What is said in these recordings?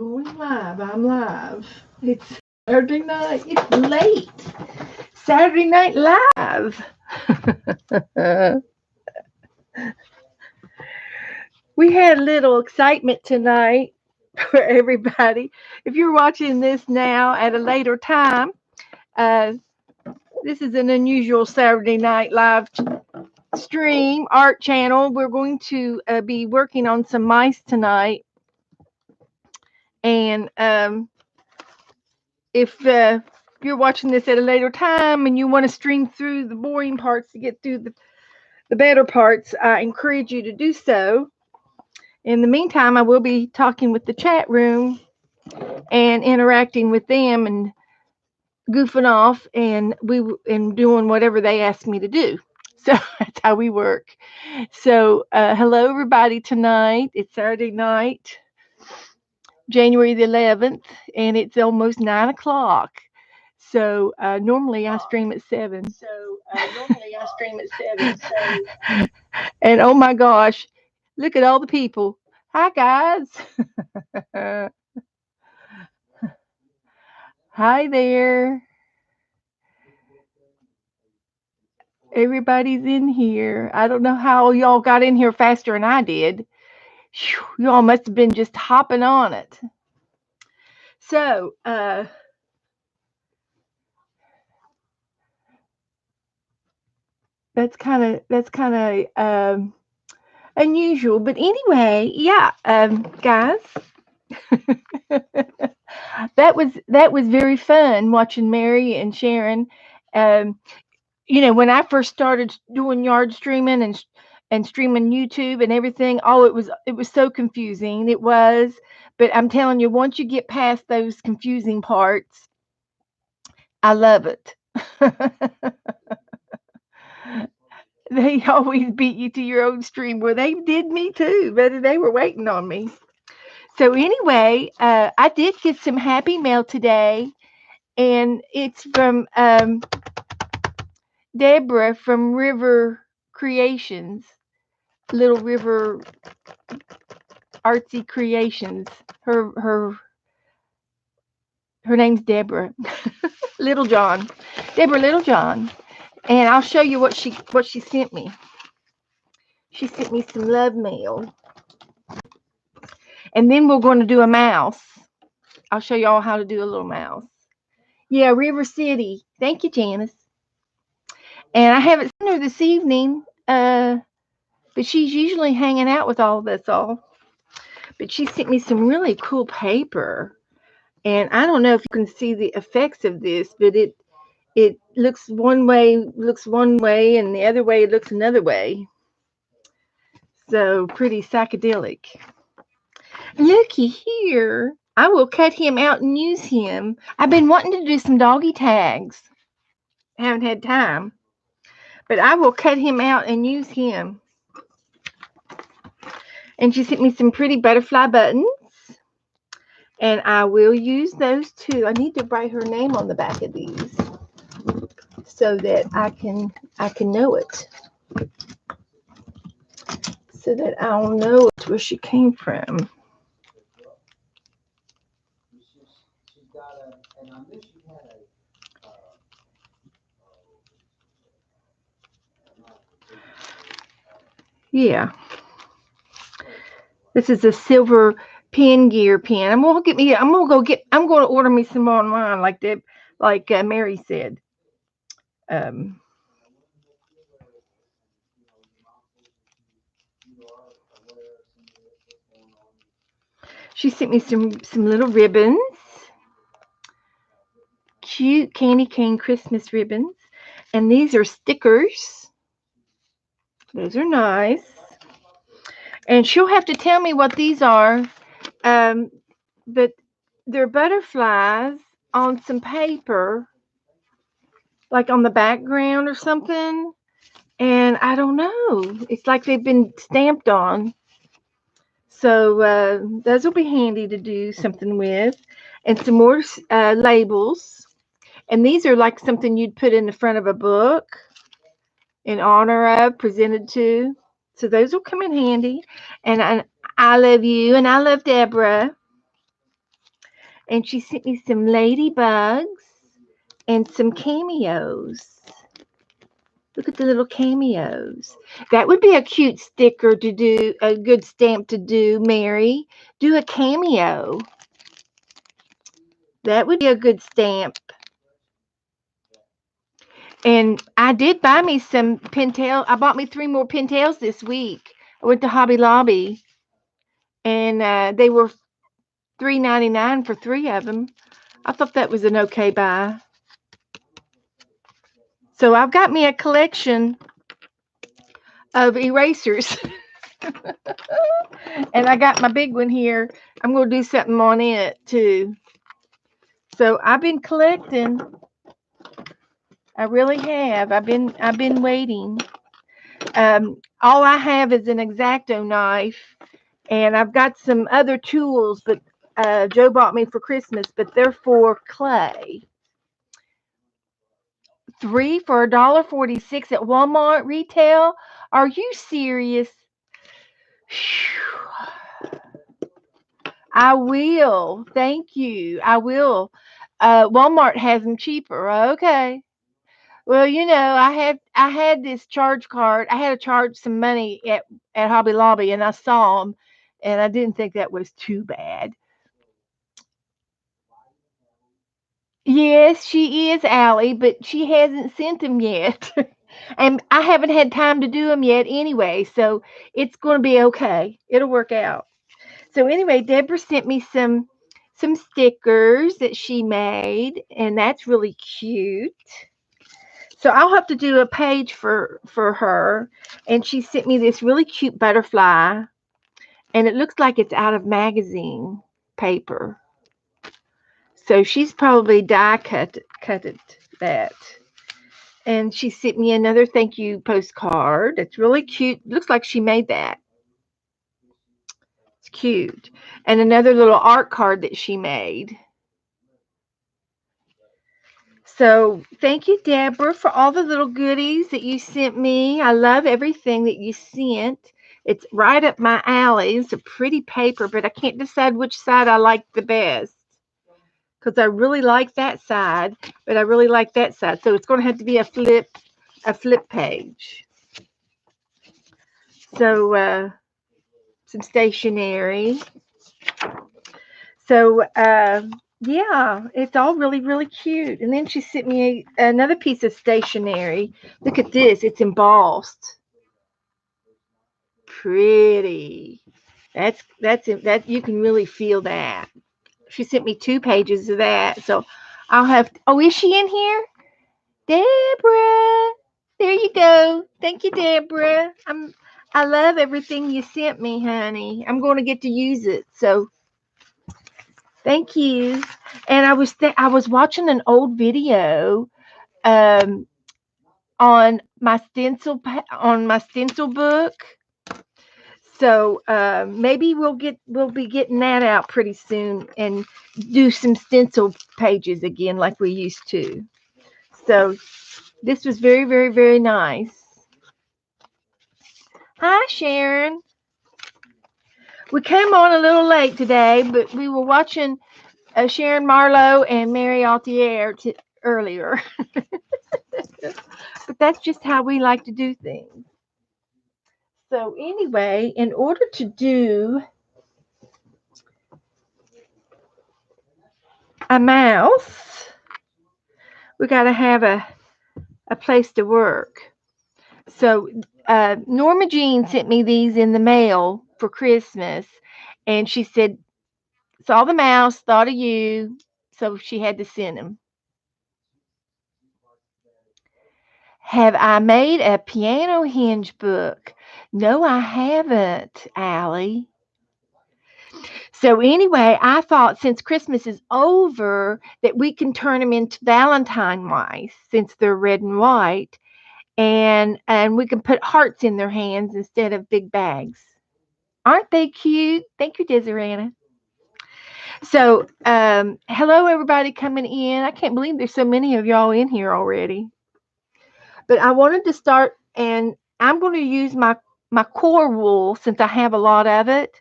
going live. I'm live. It's Saturday night. It's late. Saturday Night Live. We had a little excitement tonight for everybody. If you're watching this now at a later time, uh, this is an unusual Saturday Night Live stream art channel. We're going to be working on some mice tonight. And if you're watching this at a later time and you want to stream through the boring parts to get through the better parts, I encourage you to do so. In the meantime, I will be talking with the chat room and interacting with them and goofing off and doing whatever they ask me to do. So that's how we work. So hello everybody tonight. It's Saturday night, January the 11th, and it's almost 9 o'clock. So normally I stream at 7. And oh my gosh, look at all the people. Hi guys. Hi there. Everybody's in here. I don't know how y'all got in here faster than I did. Y'all must have been just hopping on it. So, that's kind of unusual, but anyway, yeah, guys, that was very fun watching Mary and Sharon. Um, when I first started doing yard streaming and streaming YouTube and everything, it was so confusing. It was, but I'm telling you, once you get past those confusing parts, I love it. They always beat you to your own stream. Well, they did me too, but they were waiting on me. So anyway, I did get some happy mail today, and it's from Deborah from River Creations, Little River Artsy Creations. Her name's Deborah Littlejohn, Deborah Littlejohn, and I'll show you what she sent me. She sent me some love mail. And then we're going to do a mouse. I'll show y'all how to do a little mouse. Yeah, River City. Thank you, Janice. And I haven't seen her this evening, but she's usually hanging out with all of us all. But she sent me some really cool paper. And I don't know if you can see the effects of this, but it looks one way, and the other way it looks another way. So pretty psychedelic. Looky here. I will cut him out and use him. I've been wanting to do some doggy tags. I haven't had time. But I will cut him out and use him. And she sent me some pretty butterfly buttons. And I will use those too. I need to write her name on the back of these so that I can know it. So that I'll know where she came from. Yeah. This is a silver pen gear pen. I'm gonna order me some online like Mary said. She sent me some little ribbons. Cute candy cane Christmas ribbons. And these are stickers. Those are nice. And she'll have to tell me what these are. But they're butterflies on some paper, like on the background or something. And I don't know. It's like they've been stamped on. So those will be handy to do something with. And some more labels. And these are like something you'd put in the front of a book in honor of, presented to. So those will come in handy. And I love you, and I love Deborah. And she sent me some ladybugs and some cameos. Look at the little cameos. That would be a cute sticker to do, a good stamp to do, Mary. Do a cameo. That would be a good stamp. And I did buy me some pintail. I bought me 3 more pintails this week. I went to Hobby Lobby, and they were $3.99 for 3 of them. I thought that was an okay buy. So I've got me a collection of erasers. And I got my big one here. I'm going to do something on it too. So I've been collecting. I really have. I've been waiting. All I have is an X-Acto knife, and I've got some other tools, but Joe bought me for Christmas, but they're for clay. 3 for $1.46 at Walmart retail. Are you serious? I will. Thank you. I will. Walmart has them cheaper. Okay. Well, I had this charge card. I had to charge some money at Hobby Lobby, and I saw them, and I didn't think that was too bad. Yes, she is, Allie, but she hasn't sent them yet. And I haven't had time to do them yet anyway, so it's going to be okay. It'll work out. So anyway, Deborah sent me some stickers that she made, and that's really cute. So I'll have to do a page for her, and she sent me this really cute butterfly, and it looks like it's out of magazine paper. So she's probably die cut it that. And she sent me another thank you postcard. It's really cute. Looks like she made that. It's cute. And another little art card that she made. So thank you, Deborah, for all the little goodies that you sent me. I love everything that you sent. It's right up my alley. It's a pretty paper, but I can't decide which side I like the best, because I really like that side, but I really like that side. So it's going to have to be a flip page. So some stationery. So yeah, it's all really, really cute. And then she sent me another piece of stationery. Look at this. It's embossed. Pretty. That you can really feel that. She sent me 2 pages of that. So I'll have. Oh, is she in here? Deborah. There you go. Thank you, Deborah. I love everything you sent me, honey. I'm going to get to use it. So thank you. And I was watching an old video um, on my stencil book. So maybe we'll be getting that out pretty soon and do some stencil pages again like we used to. So this was very, very, very nice. Hi, Sharon. We came on a little late today, but we were watching Sharon Marlowe and Mary Altier earlier. But that's just how we like to do things. So anyway, in order to do a mouse, we got to have a place to work. So Norma Jean sent me these in the mail for Christmas, and she said, saw the mouse, thought of you, so she had to send them. Have I made a piano hinge book? No, I haven't, Allie. So anyway, I thought since Christmas is over that we can turn them into Valentine mice since they're red and white, and we can put hearts in their hands instead of big bags. Aren't they cute? Thank you, Desirana. So hello everybody coming in. I can't believe there's so many of y'all in here already. But I wanted to start, and I'm going to use my core wool since I have a lot of it,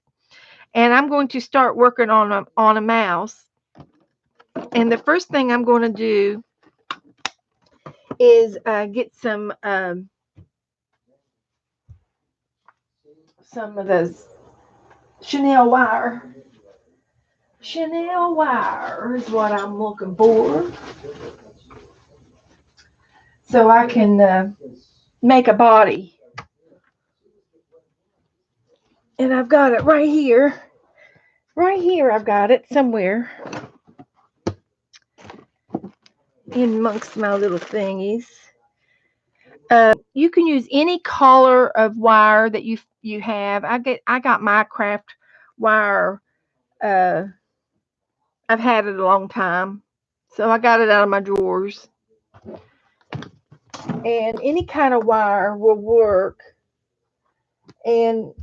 and I'm going to start working on a mouse. And the first thing I'm going to do is get some of those Chanel wire. Chanel wire is what I'm looking for, so I can make a body. And I've got it right here. Right here, I've got it somewhere in amongst my little thingies. You can use any color of wire that you have. I got my craft wire. Uh, I've had it a long time, so I got it out of my drawers. And any kind of wire will work. And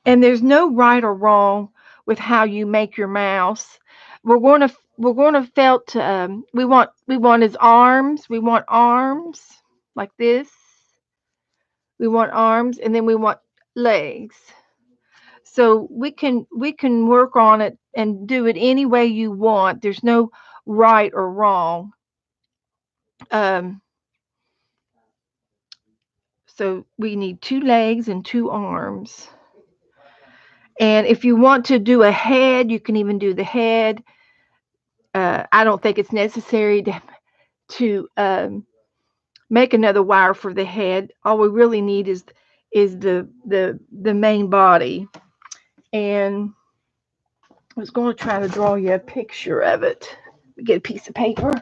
there's no right or wrong with how you make your mouse. We're going to felt. We want his arms. We want arms like this. We want arms, and then we want legs. So we can work on it and do it any way you want. There's no right or wrong. Um, so we need 2 legs and 2 arms. And if you want to do a head, you can even do the head. I don't think it's necessary to make another wire for the head. All we really need is the main body. And I was going to try to draw you a picture of it. Get a piece of paper.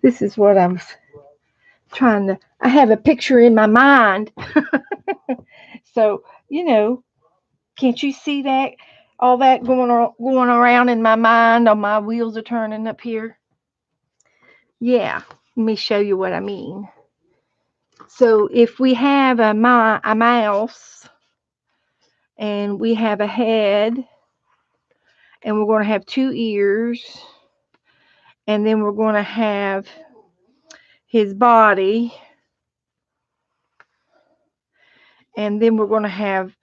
This is what I'm trying to. I have a picture in my mind. So, can't you see that? All that going around in my mind, all my wheels are turning up here. Yeah, let me show you what I mean. So if we have a mouse, and we have a head, and we're going to have 2 ears, and then we're going to have his body, and then we're going to have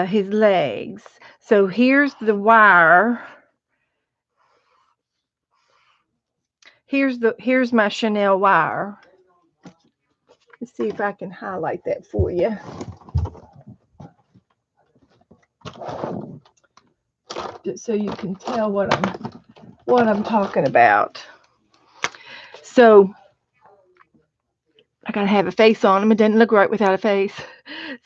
his legs. So here's the wire. Here's my Chanel wire. Let's see if I can highlight that for you. Just so you can tell what I'm talking about. So I gotta have a face on him. It doesn't look right without a face.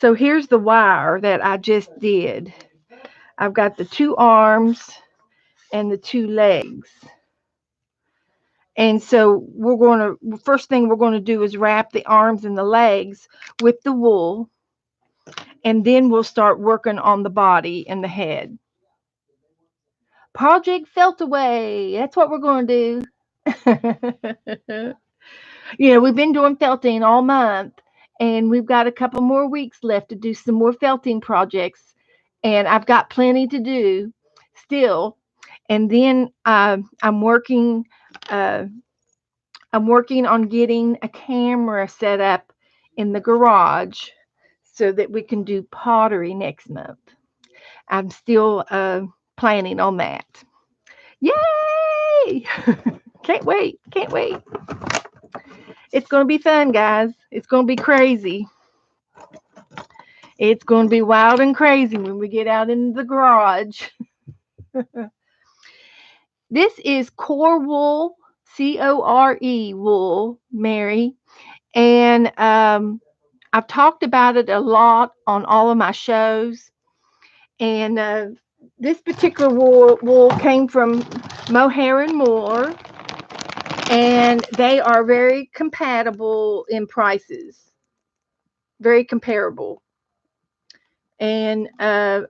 So here's the wire that I just did. I've got the 2 arms and the 2 legs. And so first thing we're going to do is wrap the arms and the legs with the wool, and then we'll start working on the body and the head. Project Felt Away. That's what we're going to do. We've been doing felting all month, and we've got a couple more weeks left to do some more felting projects, and I've got plenty to do still. And then I'm working on getting a camera set up in the garage so that we can do pottery next month. I'm still planning on that. Yay! Can't wait. It's going to be fun, guys. It's going to be crazy. It's going to be wild and crazy when we get out in the garage. This is core wool, CORE wool, Mary. And I've talked about it a lot on all of my shows. And this particular wool came from Mohair and More. And they are very compatible in prices. Very comparable. And I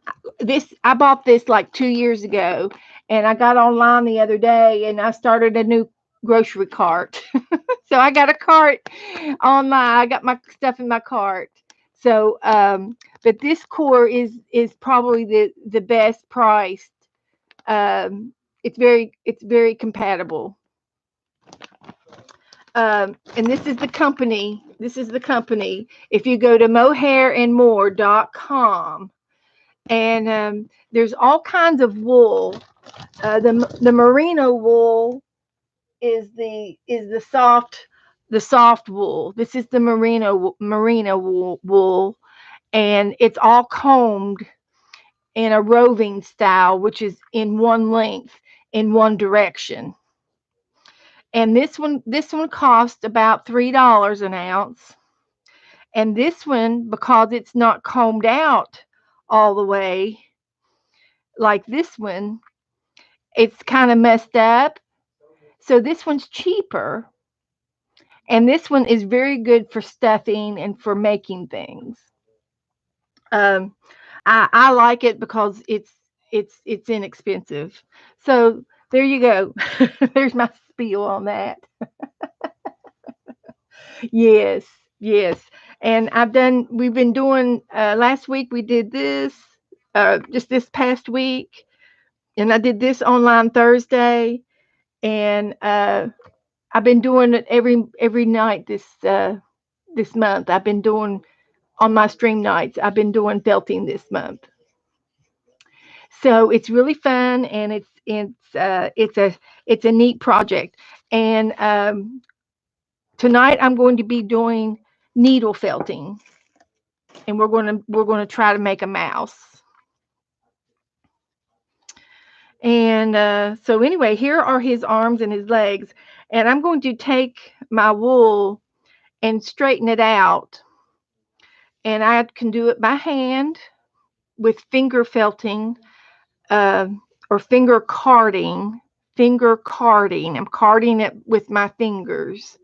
bought this like 2 years ago, and I got online the other day, and I started a new grocery cart. So I got a cart online. I got my stuff in my cart. So, but this core is probably the best priced it's very compatible. And this is the company. This is the company. If you go to mohairandmore.com, and there's all kinds of wool. The merino wool is the soft wool. This is the merino wool, and it's all combed in a roving style, which is in one length in one direction. And this one cost about $3 an ounce. And this one, because it's not combed out all the way like this one, it's kind of messed up. So this one's cheaper. And this one is very good for stuffing and for making things. Um, I like it because it's inexpensive. So there you go. There's my spiel on that. Yes, yes. And we've been doing, last week we did this, just this past week, and I did this online Thursday, and I've been doing it every night this month. I've been doing on my stream nights. I've been doing felting this month. So it's really fun, and it's a neat project. And tonight I'm going to be doing needle felting, and we're going to try to make a mouse. And so anyway, here are his arms and his legs, and I'm going to take my wool and straighten it out. And I can do it by hand with finger felting, uh, or finger carding. Finger carding. I'm carding it with my fingers.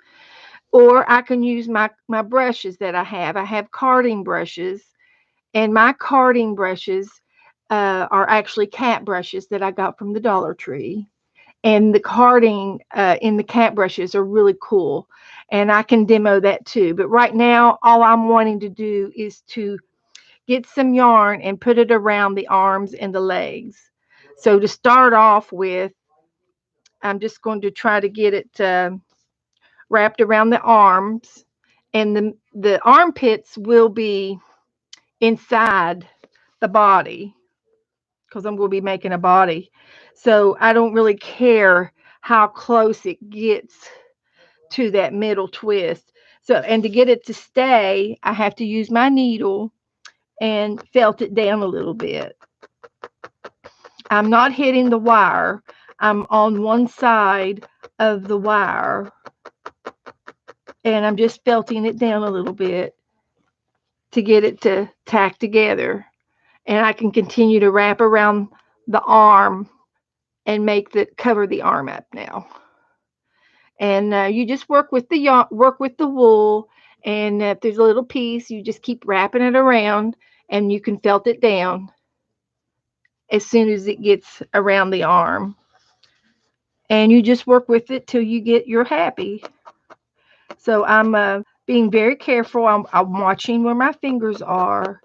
Or I can use my brushes that I have. I have carding brushes, and my carding brushes are actually cat brushes that I got from the Dollar Tree. And the carding in the cat brushes are really cool. And I can demo that too. But right now, all I'm wanting to do is to get some yarn and put it around the arms and the legs. So to start off with, I'm just going to try to get it wrapped around the arms, and the armpits will be inside the body because I'm going to be making a body. So I don't really care how close it gets to that middle twist. So, and to get it to stay, I have to use my needle and felt it down a little bit. I'm not hitting the wire. I'm on one side of the wire, and I'm just felting it down a little bit to get it to tack together. And I can continue to wrap around the arm and cover the arm up now. And you just work with the wool, and if there's a little piece, you just keep wrapping it around, and you can felt it down as soon as it gets around the arm. And you just work with it till you're happy. So I'm being very careful. I'm watching where my fingers are,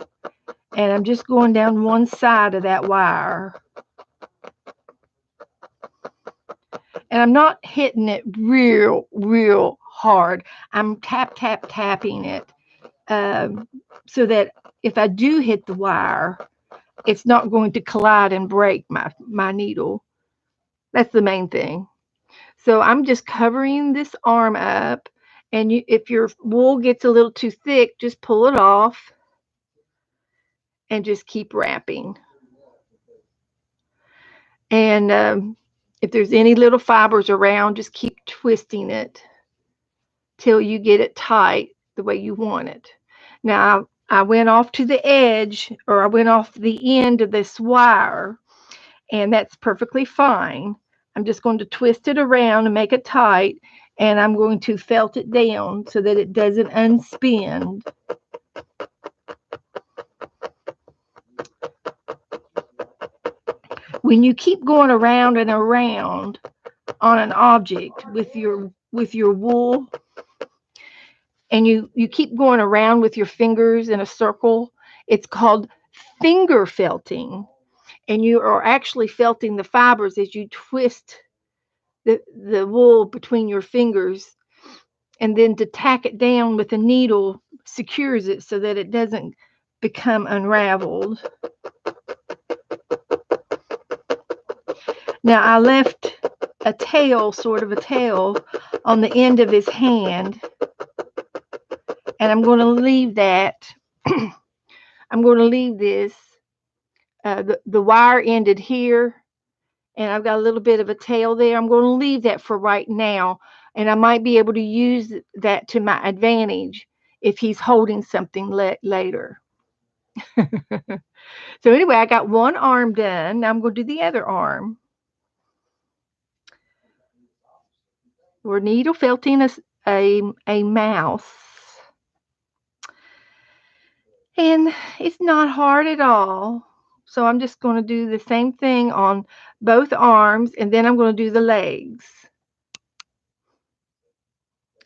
and I'm just going down one side of that wire. And I'm not hitting it real hard. I'm tapping it, so that if I do hit the wire, it's not going to collide and break my needle. That's the main thing. So I'm just covering this arm up, and if your wool gets a little too thick, just pull it off and just keep wrapping. And if there's any little fibers around, just keep twisting it till you get it tight the way you want it. Now, I went off to the edge, or I went off the end of this wire, and that's perfectly fine. I'm just going to twist it around and make it tight, and I'm going to felt it down so that it doesn't unspin. When you keep going around and around on an object with your wool, and you keep going around with your fingers in a circle, it's called finger felting. and you are actually felting the fibers as you twist the wool between your fingers, and then to tack it down with a needle secures it so that it doesn't become unraveled. Now I left a tail, sort of a tail, on the end of his hand, and I'm going to leave that. I'm going to leave this. The wire ended here, and I've got a little bit of a tail there. I'm going to leave that for right now, and I might be able to use that to my advantage if he's holding something later. So anyway, I got one arm done. Now I'm going to do the other arm. We're needle felting a mouse. And it's not hard at all. So I'm just going to do the same thing on both arms, and then I'm going to do the legs.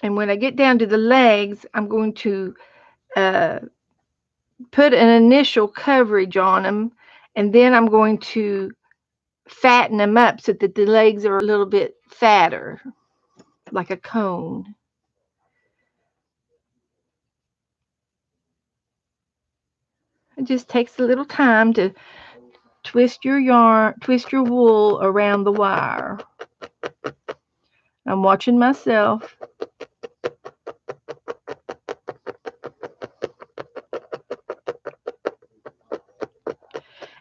And when I get down to the legs, I'm going to put an initial coverage on them, and then I'm going to fatten them up so that the legs are a little bit fatter, like a cone. It just takes a little time to twist your wool around the wire. I'm watching myself.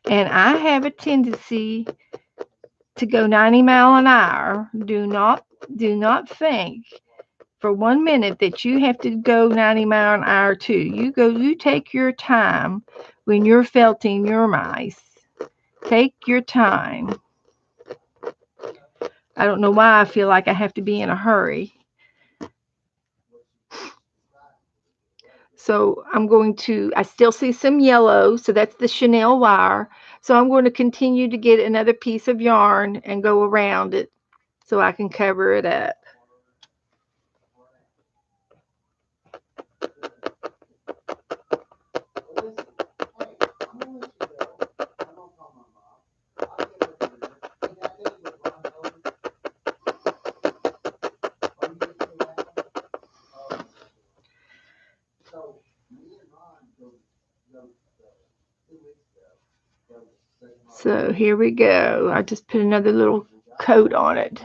And I have a tendency to go 90 miles an hour. Do not think for 1 minute that you have to go 90 miles an hour too. You take your time when you're felting your mice. Take your time. I don't know why I feel like I have to be in a hurry. So I still see some yellow, so that's the chenille wire. So I'm going to continue to get another piece of yarn and go around it so I can cover it up. So here we go. I just put another little coat on it.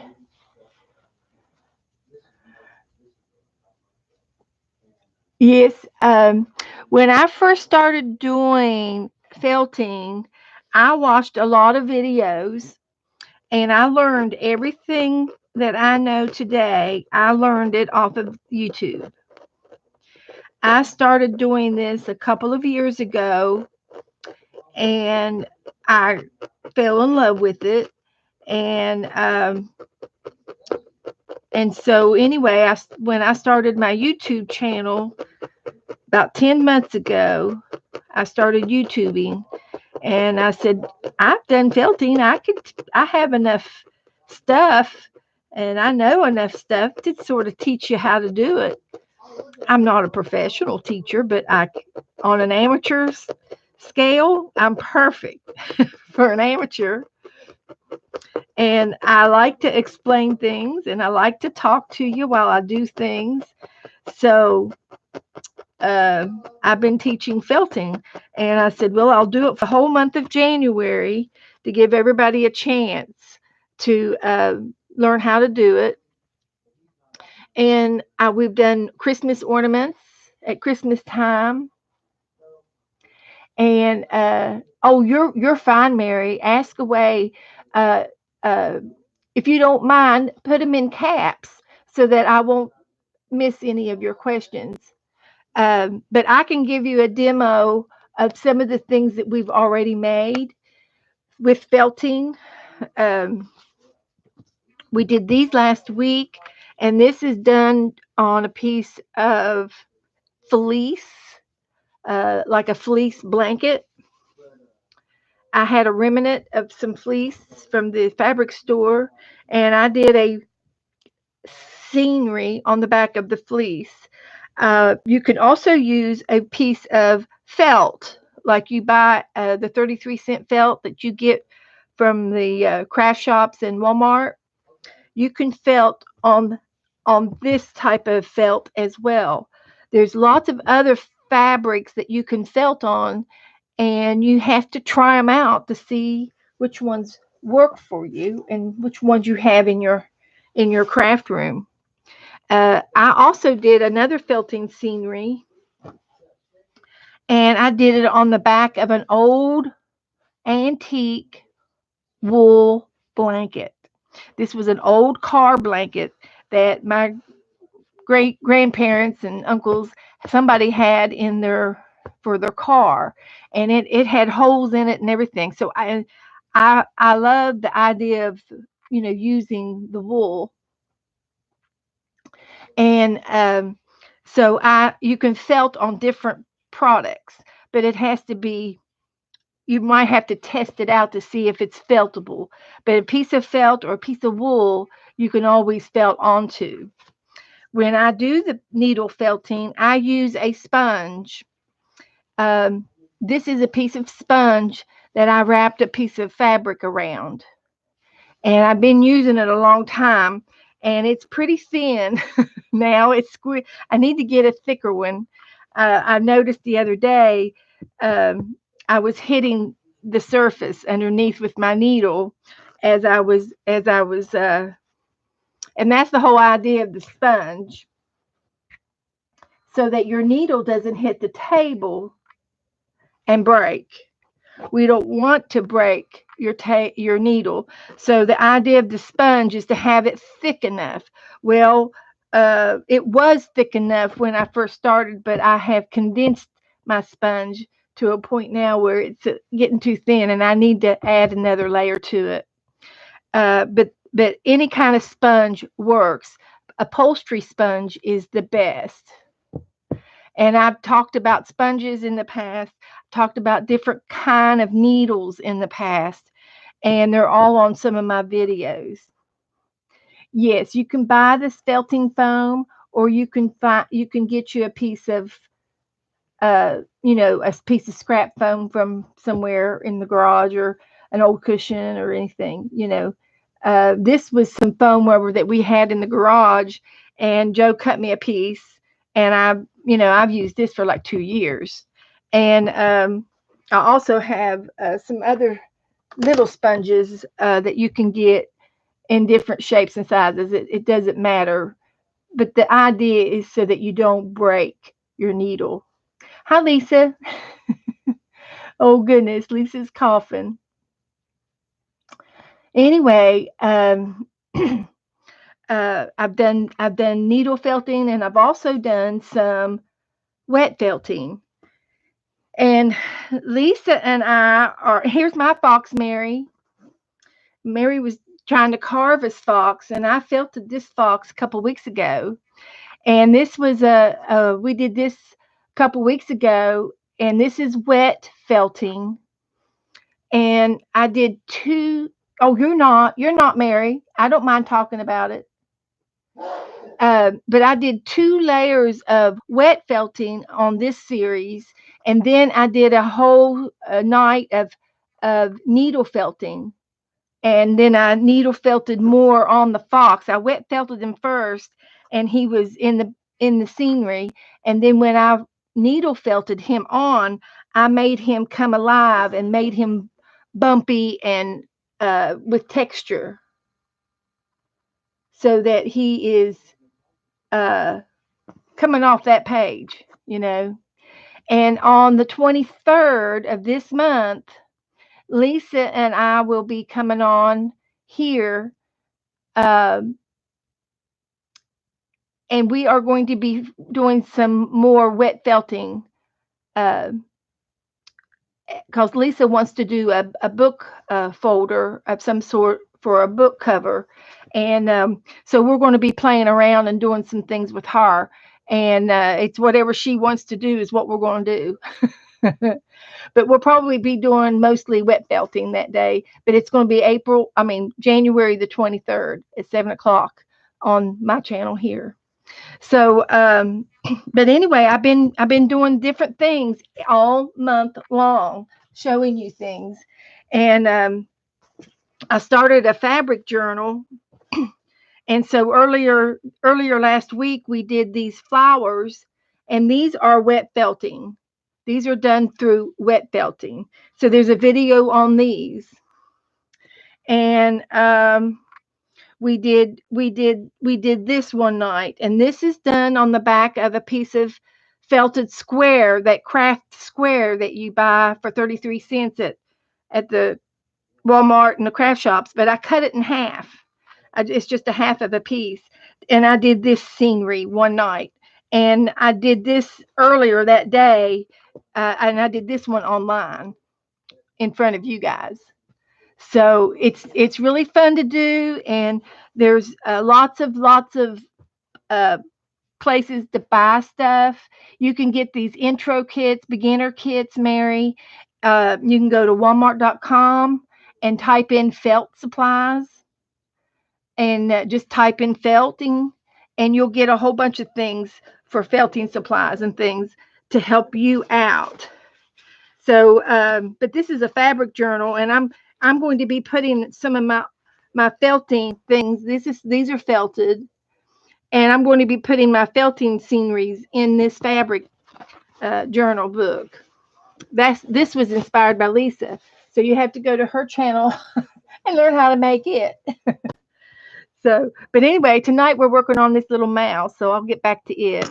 Yes, when I first started doing felting, I watched a lot of videos, and I learned everything that I know today. I learned it off of YouTube. I started doing this a couple of years ago, and I fell in love with it. And so anyway, when I started my YouTube channel about 10 months ago, I started YouTubing, and I said, I've done felting. I have enough stuff, and I know enough stuff to sort of teach you how to do it. I'm not a professional teacher, but on an amateur scale, I'm perfect for an amateur. And I like to explain things, and I like to talk to you while I do things. So I've been teaching felting, and I said, well, I'll do it for the whole month of January to give everybody a chance to learn how to do it. And we've done Christmas ornaments at Christmas time. And oh, you're fine, Mary. Ask away. Uh, uh, if you don't mind, put them in caps so that I won't miss any of your questions. But I can give you a demo of some of the things that we've already made with felting. We did these last week, and this is done on a piece of fleece, like a fleece blanket. I had a remnant of some fleece from the fabric store, and I did a scenery on the back of the fleece. You can also use a piece of felt, like you buy the 33-cent felt that you get from the craft shops in Walmart, you can felt on this type of felt as well. There's lots of other fabrics that you can felt on, and you have to try them out to see which ones work for you and which ones you have in your craft room. I also did another felting scenery, and I did it on the back of an old antique wool blanket. This was an old car blanket that my great grandparents and uncles, somebody had in their for their car, and it had holes in it and everything. So I love the idea of using the wool. And so I you can felt on different products, but it has to be, you might have to test it out to see if it's feltable. But a piece of felt or a piece of wool you can always felt onto. When I do the needle felting, I use a sponge. Um, this is a piece of sponge that I wrapped a piece of fabric around, and I've been using it a long time, and it's pretty thin now. I need to get a thicker one. I noticed the other day I was hitting the surface underneath with my needle as I was, and that's the whole idea of the sponge, so that your needle doesn't hit the table and break. We don't want to break your needle. So the idea of the sponge is to have it thick enough. Well, it was thick enough when I first started, but I have condensed my sponge to a point now where it's getting too thin, and I need to add another layer to it. But any kind of sponge works. Upholstery sponge is the best. And I've talked about sponges in the past, talked about different kind of needles in the past, and they're all on some of my videos. Yes, you can buy this felting foam, or you can get you a piece of a piece of scrap foam from somewhere in the garage, or an old cushion or anything. This was some foam rubber that we had in the garage, and Joe cut me a piece, and I've used this for like 2 years. And I also have some other little sponges that you can get in different shapes and sizes. It doesn't matter, but the idea is so that you don't break your needle. Hi, Lisa. Oh goodness, Lisa's coughing. Anyway, I've done needle felting, and I've also done some wet felting. And Lisa and I are, here's my fox, Mary. Mary was trying to carve his fox, and I felted this fox a couple weeks ago. And this was we did this a couple weeks ago, and this is wet felting. And I did two. Oh, you're not Mary. I don't mind talking about it. But I did 2 layers of wet felting on this series, and then I did a whole night of needle felting, and then I needle felted more on the fox. I wet felted him first, and he was in the scenery, and then when I needle felted him on, I made him come alive and made him bumpy and with texture, so that he is uh, coming off that page. And on the 23rd of this month, Lisa and I will be coming on here, um, and we are going to be doing some more wet felting, because Lisa wants to do a book folder of some sort for a book cover. And so we're going to be playing around and doing some things with her. And it's whatever she wants to do is what we're going to do. But we'll probably be doing mostly wet felting that day. But it's going to be January the 23rd at 7 o'clock on my channel here. So, but anyway, I've been doing different things all month long, showing you things, and I started a fabric journal. And so earlier last week we did these flowers, and these are wet felting. These are done through wet felting. So there's a video on these, and we did this one night, and this is done on the back of a piece of felted square, that craft square that you buy for 33 cents at the Walmart and the craft shops, but I cut it in half. It's just a half of a piece. And I did this scenery one night. And I did this earlier that day. And I did this one online in front of you guys. So it's really fun to do. And there's lots of uh, places to buy stuff. You can get these intro kits, beginner kits, Mary. You can go to walmart.com and type in felt supplies, and just type in felting, and you'll get a whole bunch of things for felting supplies and things to help you out. So, but this is a fabric journal, and I'm going to be putting some of my felting things. These are felted, and I'm going to be putting my felting sceneries in this fabric journal book. This was inspired by Lisa, so you have to go to her channel and learn how to make it. So, but anyway, tonight we're working on this little mouse, so I'll get back to it.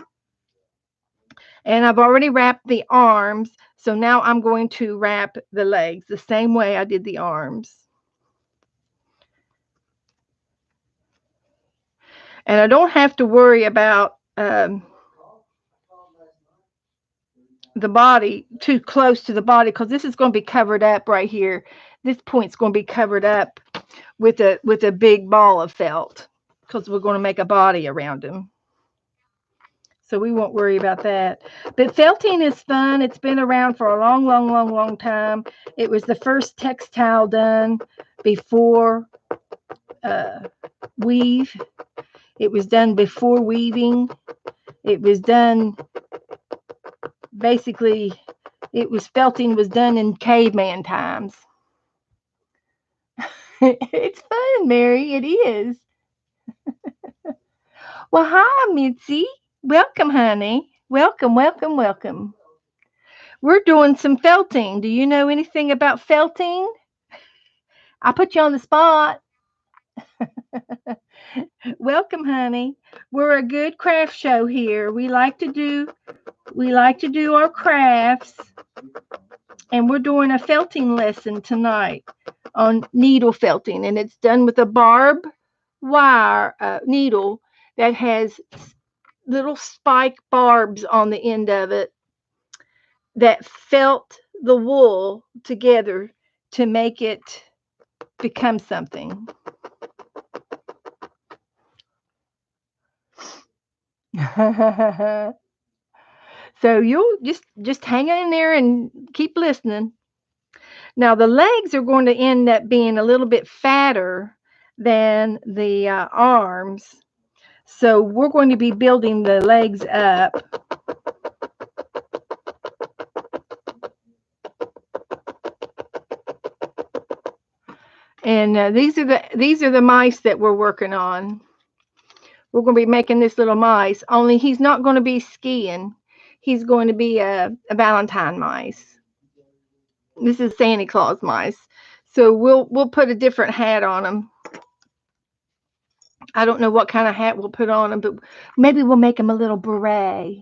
And I've already wrapped the arms, so now I'm going to wrap the legs the same way I did the arms. And I don't have to worry about the body too close to the body, because this is going to be covered up right here. This point's going to be covered up with a big ball of felt, because we're going to make a body around him. So we won't worry about that. But felting is fun. It's been around for a long, long, long, long time. It was the first textile done before weave. It was done before weaving. It was done basically, felting was done in caveman times. It's fun, Mary. It is. Well, hi, Mitzi. Welcome, honey. Welcome, welcome, welcome. We're doing some felting. Do you know anything about felting? I put you on the spot. Welcome, honey. We're a good craft show here. We like to do our crafts, and we're doing a felting lesson tonight on needle felting, and it's done with a barb wire needle that has little spike barbs on the end of it that felt the wool together to make it become something. So you'll just hang in there and keep listening. Now the legs are going to end up being a little bit fatter than the arms. So we're going to be building the legs up. And these are the mice that we're working on. We're going to be making this little mice, only he's not going to be skiing. He's going to be a Valentine mice. This is Santa Claus mice. So we'll put a different hat on him. I don't know what kind of hat we'll put on him, but maybe we'll make him a little beret.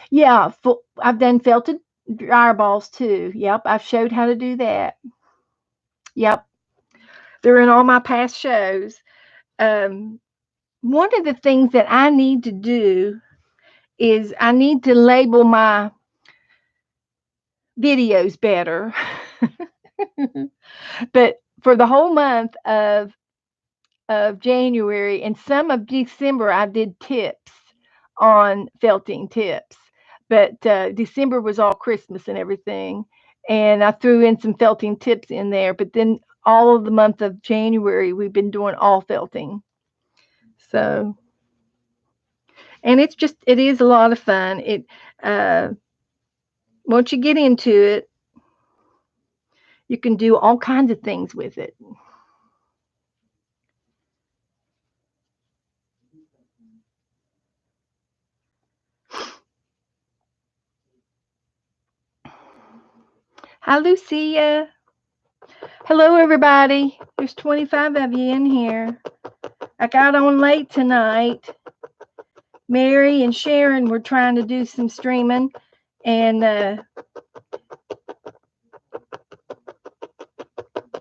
Yeah, I've done felted dryer balls too. Yep, I've showed how to do that. Yep, they're in all my past shows. One of the things that I need to do is I need to label my videos better. But for the whole month of January and some of December, I did tips on felting tips. But December was all Christmas and everything, and I threw in some felting tips in there. But then all of the month of January, we've been doing all felting. So And it is a lot of fun. Once you get into it, you can do all kinds of things with it. Hi, Lucia. Hello, everybody. There's 25 of you in here. I got on late tonight. Mary and Sharon were trying to do some streaming, and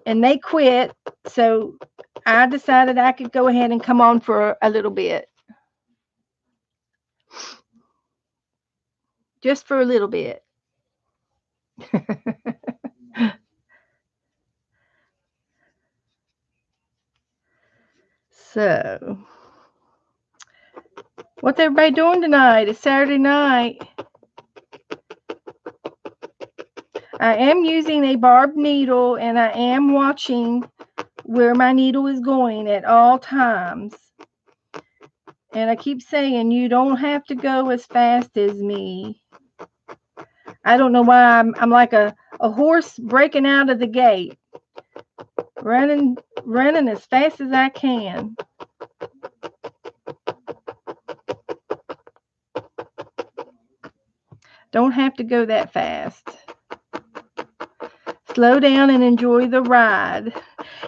they quit. So I decided I could go ahead and come on for a little bit, just for a little bit. So, what's everybody doing tonight? It's Saturday night. I am using a barbed needle, and I am watching where my needle is going at all times. And I keep saying, you don't have to go as fast as me. I don't know why I'm like a horse breaking out of the gate, running as fast as I can. Don't have to go that fast. Slow down and enjoy the ride.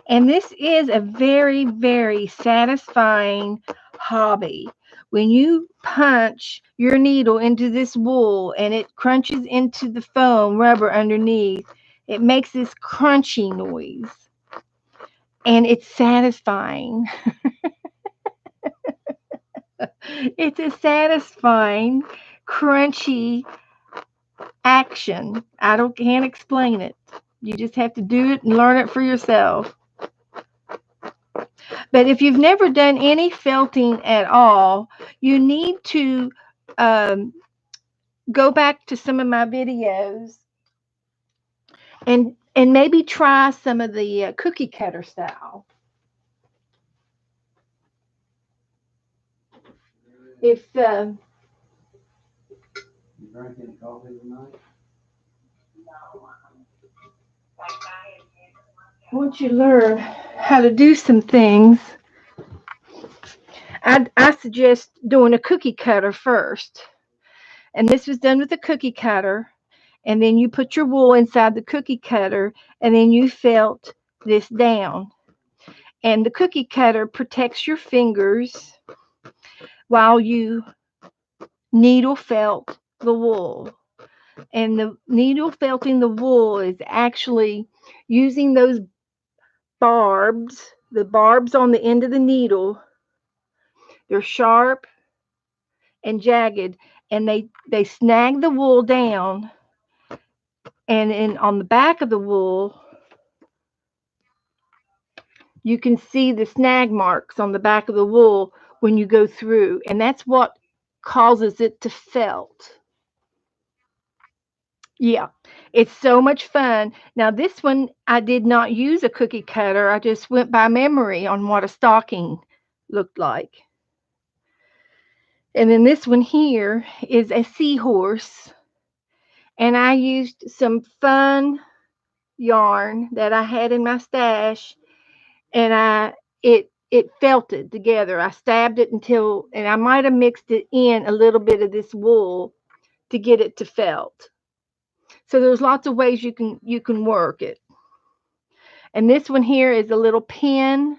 And this is a very, very satisfying hobby. When you punch your needle into this wool and it crunches into the foam rubber underneath, it makes this crunchy noise. And it's satisfying. It's a satisfying, crunchy action. Can't explain it. You just have to do it and learn it for yourself. But if you've never done any felting at all, you need to go back to some of my videos and maybe try some of the cookie cutter style. If you drank any coffee tonight? Once you learn how to do some things, I suggest doing a cookie cutter first. And this was done with a cookie cutter. And then you put your wool inside the cookie cutter, and then you felt this down. And the cookie cutter protects your fingers while you needle felt the wool. And the needle felting the wool is actually using those barbs, the barbs on the end of the needle. They're sharp and jagged, and they snag the wool down. And on the back of the wool, you can see the snag marks on the back of the wool when you go through, and that's what causes it to felt. Yeah, it's so much fun. Now, this one, I did not use a cookie cutter. I just went by memory on what a stocking looked like. And then this one here is a seahorse. And I used some fun yarn that I had in my stash, and it felted together. I stabbed it and I might have mixed it in a little bit of this wool to get it to felt. So there's lots of ways you can work it. And this one here is a little pin.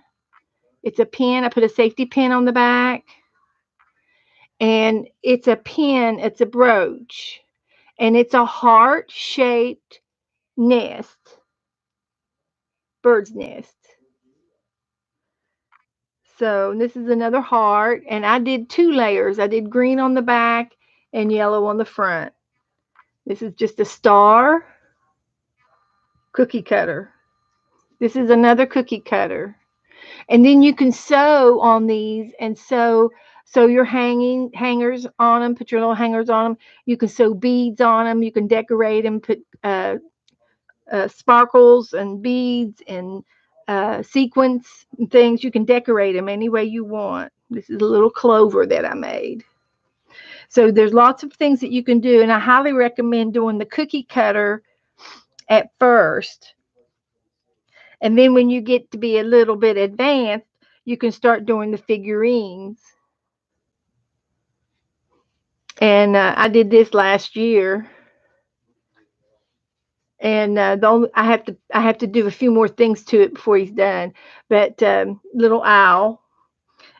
It's a pin. I put a safety pin on the back. And it's a pin, it's a brooch. And it's a heart-shaped nest, bird's nest. So this is another heart, and I did 2 layers. I did green on the back and yellow on the front. This is just a star cookie cutter. This is another cookie cutter. And then you can sew on these and sew your hangers on them, put your little hangers on them. You can sew beads on them. You can decorate them, put sparkles and beads and sequins and things. You can decorate them any way you want. This is a little clover that I made. So there's lots of things that you can do, and I highly recommend doing the cookie cutter at first. And then when you get to be a little bit advanced, you can start doing the figurines. And I did this last year. And I have to do a few more things to it before he's done. But little owl,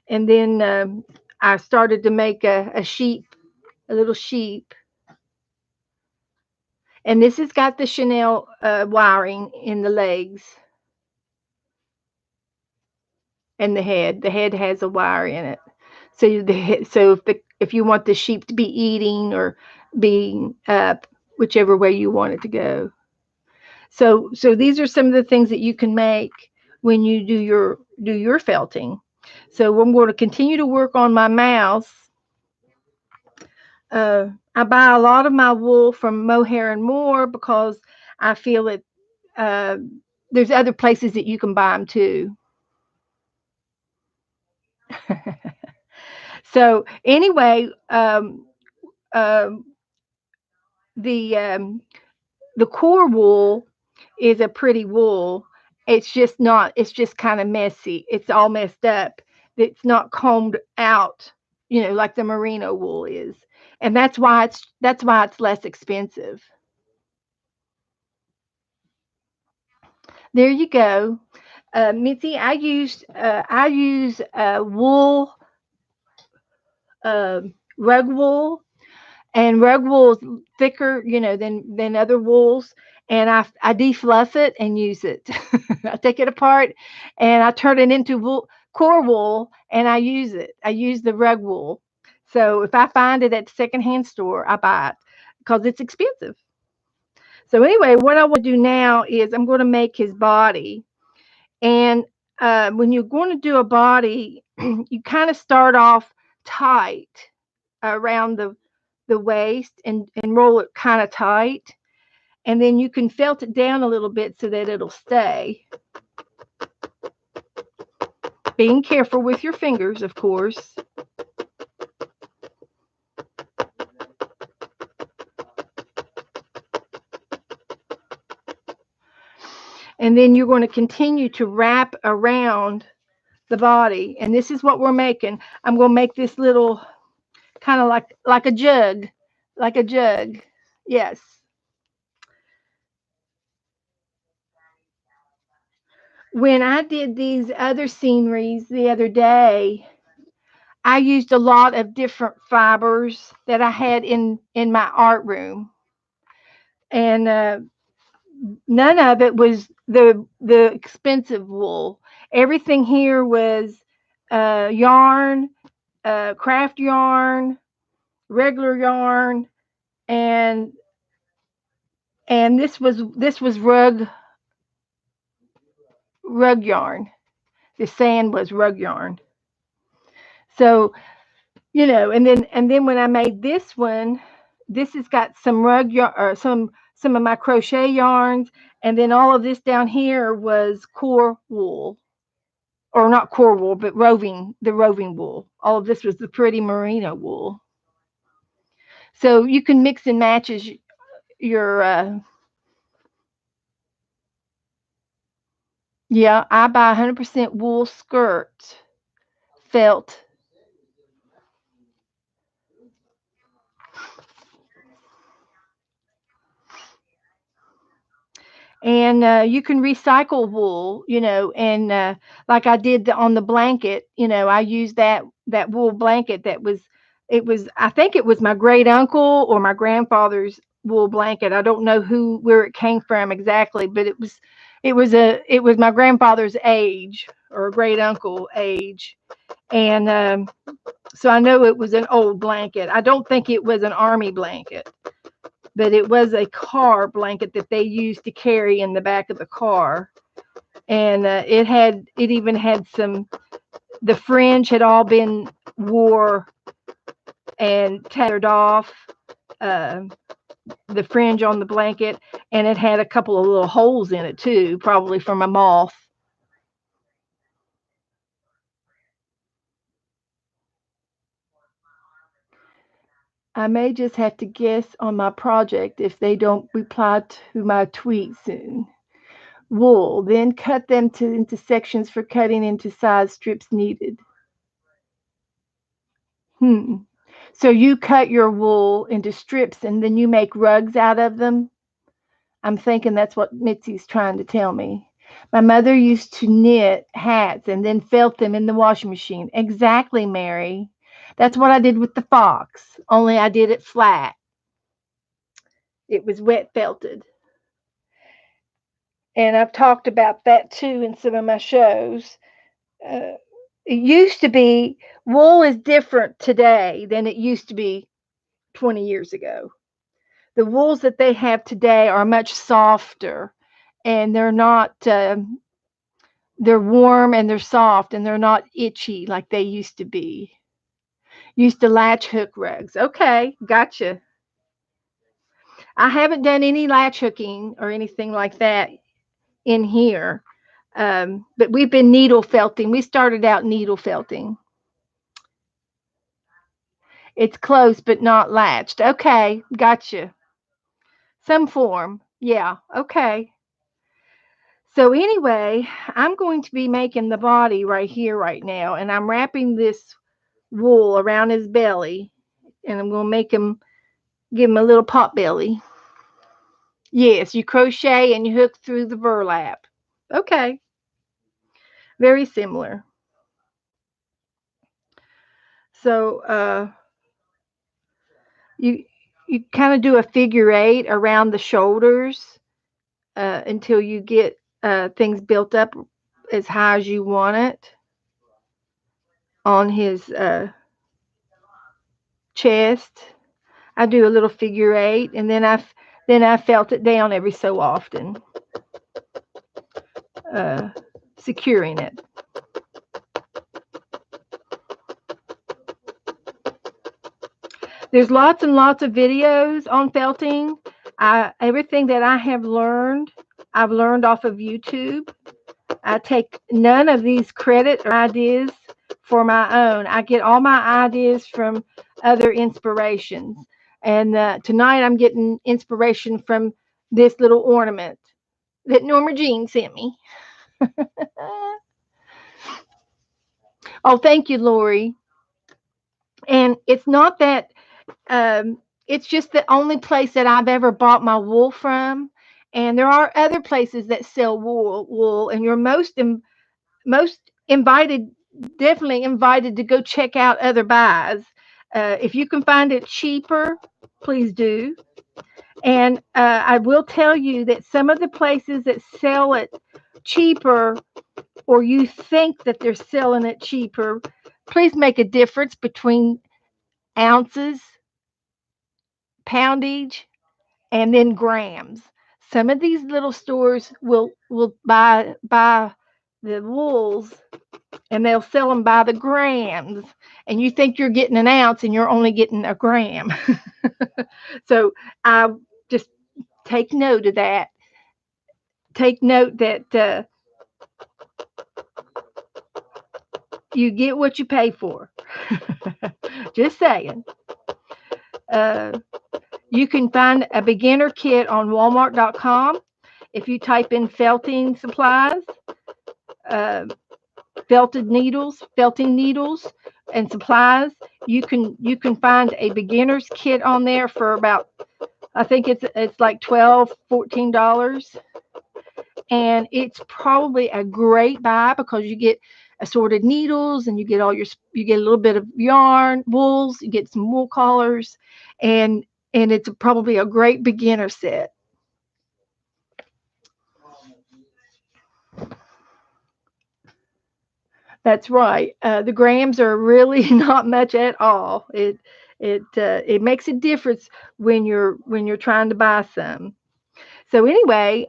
and then I started to make a sheep, a little sheep. And this has got the Chanel wiring in the legs and the head. The head has a wire in it. So if you want the sheep to be eating or being up, whichever way you want it to go. So these are some of the things that you can make when you do your felting. So I'm going to continue to work on my mouse. I buy a lot of my wool from Mohair and More because I feel it. Uh, there's other places that you can buy them too. So anyway, um, the um, the core wool is a pretty wool. It's just not. It's just kind of messy. It's all messed up. It's not combed out, like the merino wool is, and that's why it's less expensive. There you go, Mitzi. I use wool, uh, rug wool, and rug wool is thicker, than other wools. And I defluff it and use it. I take it apart and I turn it into core wool, and I use it. I use the rug wool. So if I find it at the secondhand store, I buy it because it's expensive. So anyway, what I want to do now is I'm going to make his body. And when you're going to do a body, you kind of start off tight around the waist, and roll it kind of tight. And then you can felt it down a little bit so that it'll stay. Being careful with your fingers, of course. And then you're going to continue to wrap around the body. And this is what we're making. I'm going to make this little kind of like a jug, like a jug. Yes. When I did these other sceneries the other day, I used a lot of different fibers that I had in my art room, and none of it was the expensive wool. Everything here was yarn, craft yarn, regular yarn, and this was rug yarn. The sand was rug yarn. So and then when I made this one, this has got some rug yarn, or some of my crochet yarns, and then all of this down here was core wool, or not core wool, but the roving wool. All of this was the pretty merino wool. So you can mix and match as your yeah. I buy 100% wool skirt, felt. And you can recycle wool, and like I did on the blanket. I used that wool blanket. I think it was my great uncle or my grandfather's wool blanket. I don't know where it came from exactly, but it was my grandfather's age, or great uncle age. And so I know it was an old blanket. I don't think it was an army blanket, but it was a car blanket that they used to carry in the back of the car. And it even had the fringe had all been wore and tattered off, uh, the fringe on the blanket, and it had a couple of little holes in it too, probably from a moth. I may just have to guess on my project if they don't reply to my tweet soon. Wool, then cut them into sections for cutting into size strips needed. So you cut your wool into strips and then you make rugs out of them? I'm thinking that's what Mitzi's trying to tell me. My mother used to knit hats and then felt them in the washing machine. Exactly, Mary. That's what I did with the fox, only I did it flat. It was wet felted. And I've talked about that too in some of my shows. Uh, it used to be, wool is different today than it used to be 20 years ago. The wools that they have today are much softer, and they're not they're warm and they're soft and they're not itchy like they used to be. Used to latch hook rugs. Okay, gotcha. I haven't done any latch hooking or anything like that in here. But we've been needle felting. We started out needle felting. It's closed but not latched. Okay, gotcha. Some form. Yeah, okay. So anyway, I'm going to be making the body right here, right now, and I'm wrapping this wool around his belly, and I'm going to give him a little pot belly. Yes, you crochet and you hook through the burlap. Okay, very similar. So you you kind of do a figure eight around the shoulders until you get things built up as high as you want it on his chest. I do a little figure eight, and then I felt it down every so often, uh, securing it. There's lots and lots of videos on felting. Everything that I have learned, I've learned off of YouTube. I take none of these credit or ideas for my own. I get all my ideas from other inspirations. And tonight I'm getting inspiration from this little ornament that Norma Jean sent me. Oh, thank you, Lori. And it's not that, it's just the only place that I've ever bought my wool from. And there are other places that sell wool, and you're most invited, definitely invited to go check out other buys. If you can find it cheaper, please do. And I will tell you that some of the places that sell it cheaper, or you think that they're selling it cheaper, please make a difference between ounces, poundage, and then grams. Some of these little stores will buy the wools and they'll sell them by the grams, and you think you're getting an ounce and you're only getting a gram. So I just take note of that. Take note that you get what you pay for. Just saying. Uh, you can find a beginner kit on Walmart.com. If you type in felting supplies, uh, felting needles and supplies, you can find a beginner's kit on there for about, I think it's like $12-14, and it's probably a great buy because you get assorted needles and you get a little bit of yarn, wools, you get some wool collars, and it's probably a great beginner set. That's right. The grams are really not much at all. It makes a difference when you're trying to buy some. So anyway,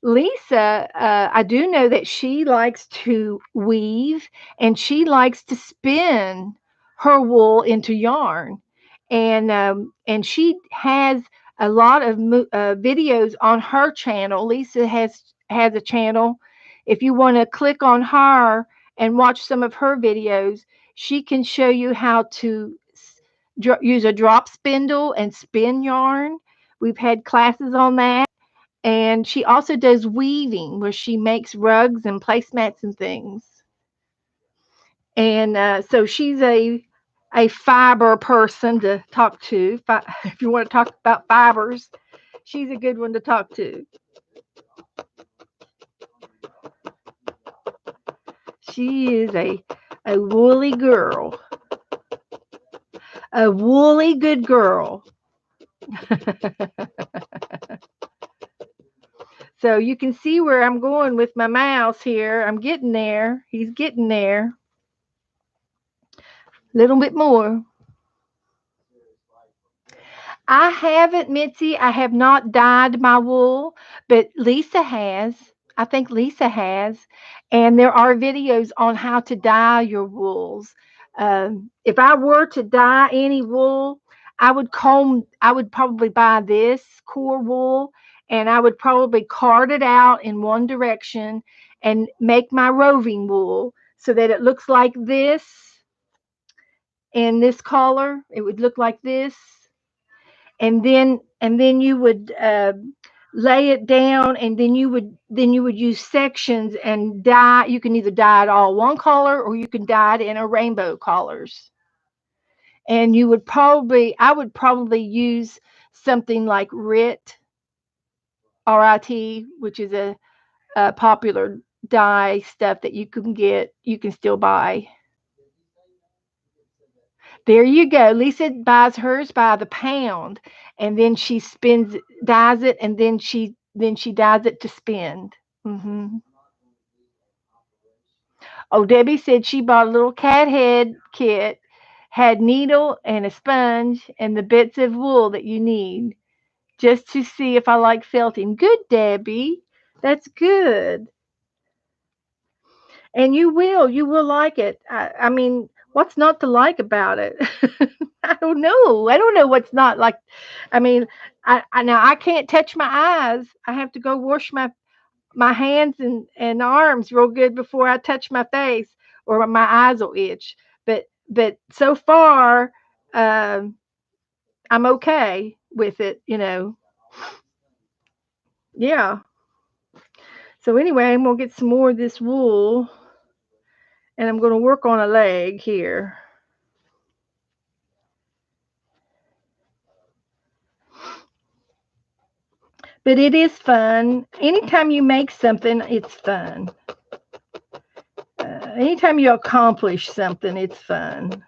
Lisa, I do know that she likes to weave and she likes to spin her wool into yarn, and she has a lot of videos on her channel. Lisa has a channel. If you want to click on her and watch some of her videos, she can show you how to use a drop spindle and spin yarn. We've had classes on that. And she also does weaving where she makes rugs and placemats and things. And so she's a fiber person to talk to. If you want to talk about fibers, she's a good one to talk to. She is a woolly girl, a woolly good girl. So you can see where I'm going with my mouse here. I'm getting there. He's getting there. A little bit more. I haven't, Mitzi. I have not dyed my wool, but Lisa has. I think Lisa has. And there are videos on how to dye your wools. If I were to dye any wool, I would probably buy this core wool and I would probably card it out in one direction and make my roving wool so that it looks like this in this color. It would look like this, and then you would lay it down, and then you would use sections and dye. You can either dye it all one color or you can dye it in a rainbow colors. And I would probably use something like RIT, which is a popular dye stuff that you can still buy. There you go. Lisa buys hers by the pound, and then she dyes it, and then she dyes it to spend. hmm Oh, Debbie said she bought a little cat head kit, had needle and a sponge, and the bits of wool that you need, just to see if I like felting. Good, Debbie. That's good. And you will like it. I mean, what's not to like about it? I don't know. I don't know what's not like. I mean, now I can't touch my eyes. I have to go wash my hands and arms real good before I touch my face, or my eyes will itch. But so far, um, I'm okay with it. Yeah. So anyway, I'm gonna get some more of this wool, and I'm gonna work on a leg here. But it is fun. Anytime you make something, it's fun. Anytime you accomplish something, it's fun.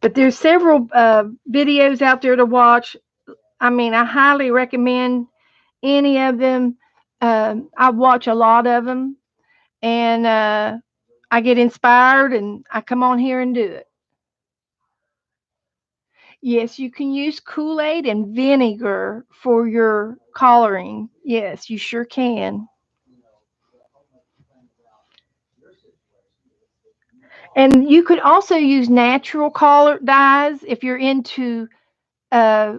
But there's several videos out there to watch. I mean, I highly recommend any of them. I watch a lot of them, and I get inspired, and I come on here and do it. Yes, you can use Kool-Aid and vinegar for your coloring. Yes, you sure can. And you could also use natural color dyes if you're into uh,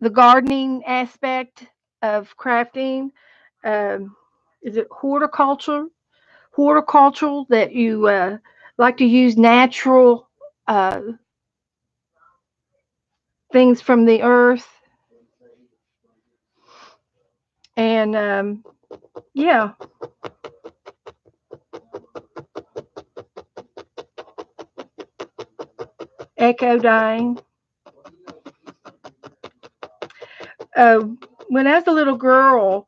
the gardening aspect of crafting. Um, is it horticulture? Horticultural, that you like to use natural uh, things from the earth. And yeah, echo dyeing. Uh, when I was a little girl,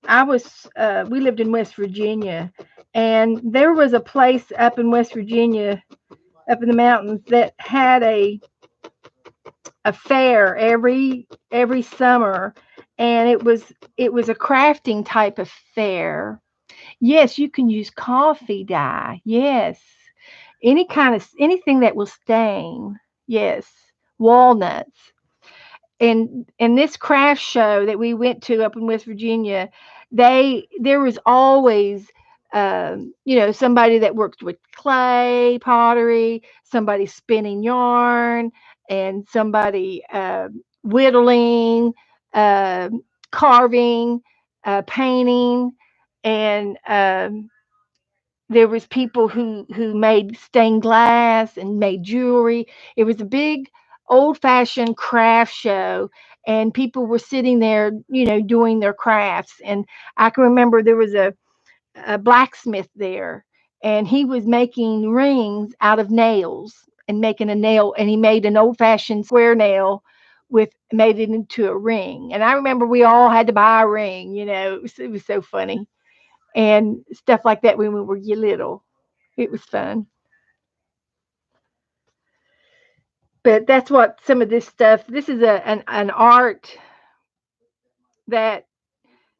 we lived in West Virginia, and there was a place up in West Virginia, up in the mountains, that had a fair every summer, and it was a crafting type of fair. Yes, you can use coffee dye. Yes, anything that will stain. Yes, walnuts. And this craft show that we went to up in West Virginia, there was always somebody that worked with clay pottery, somebody spinning yarn, and somebody whittling, uh, carving. painting, and there was people who made stained glass and made jewelry. It was a big old fashioned craft show, and people were sitting there, doing their crafts. And I can remember there was a blacksmith there, and he was making rings out of nails, and making a nail, and he made an old fashioned square nail with made it into a ring. And I remember we all had to buy a ring. It was so funny, and stuff like that when we were little. It was fun. But that's what some of this stuff. This is an art that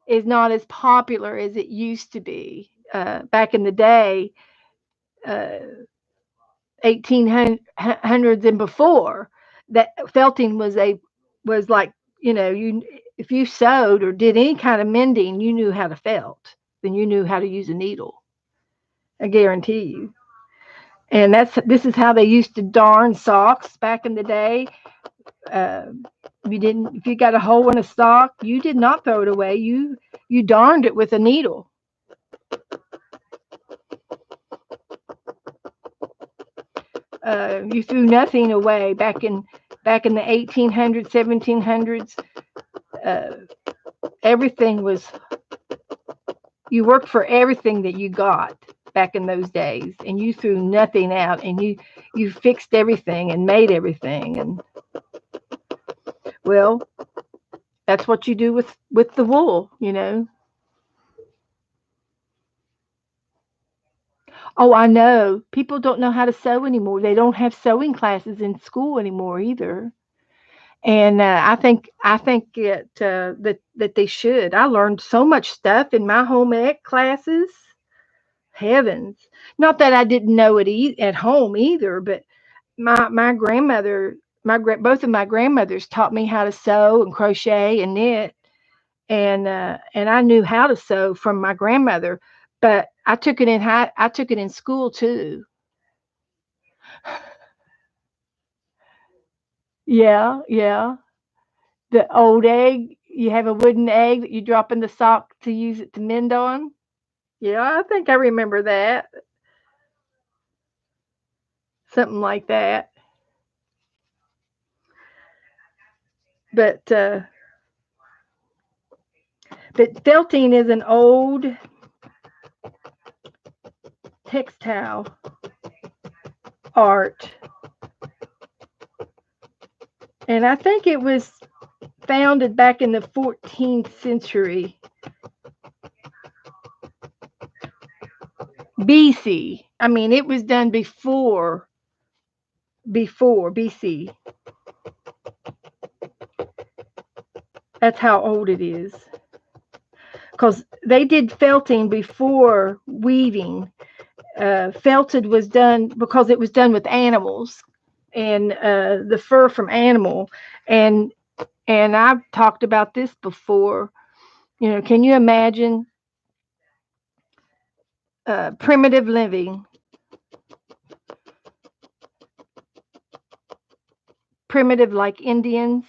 is not as popular as it used to be back in the day, uh, 1800s and before. That felting was like, you, if you sewed or did any kind of mending, you knew how to felt. Then you knew how to use a needle. I guarantee you. And this is how they used to darn socks back in the day. Uh, you didn't If you got a hole in a sock, you did not throw it away. You darned it with a needle. You threw nothing away back in the 1800s, 1700s. Uh, Everything was, you worked for everything that you got back in those days, and you threw nothing out, and you fixed everything and made everything. And well, that's what you do with the wool. Oh, I know. People don't know how to sew anymore. They don't have sewing classes in school anymore either. And I think that they should. I learned so much stuff in my home ec classes. Heavens, not that I didn't know it at home either, but my grandmother, both of my grandmothers taught me how to sew and crochet and knit, and I knew how to sew from my grandmother, but I took it in school too. Yeah, yeah. The old egg, you have a wooden egg that you drop in the sock to use it to mend on. Yeah, I think I remember that. Something like that. But felting is an old textile art, and I think it was founded back in the 14th century BC. I mean, it was done before BC. That's how old it is. Because they did felting before weaving. Felted was done because it was done with animals, and the fur from animal. And I've talked about this before. Can you imagine primitive living, primitive like Indians,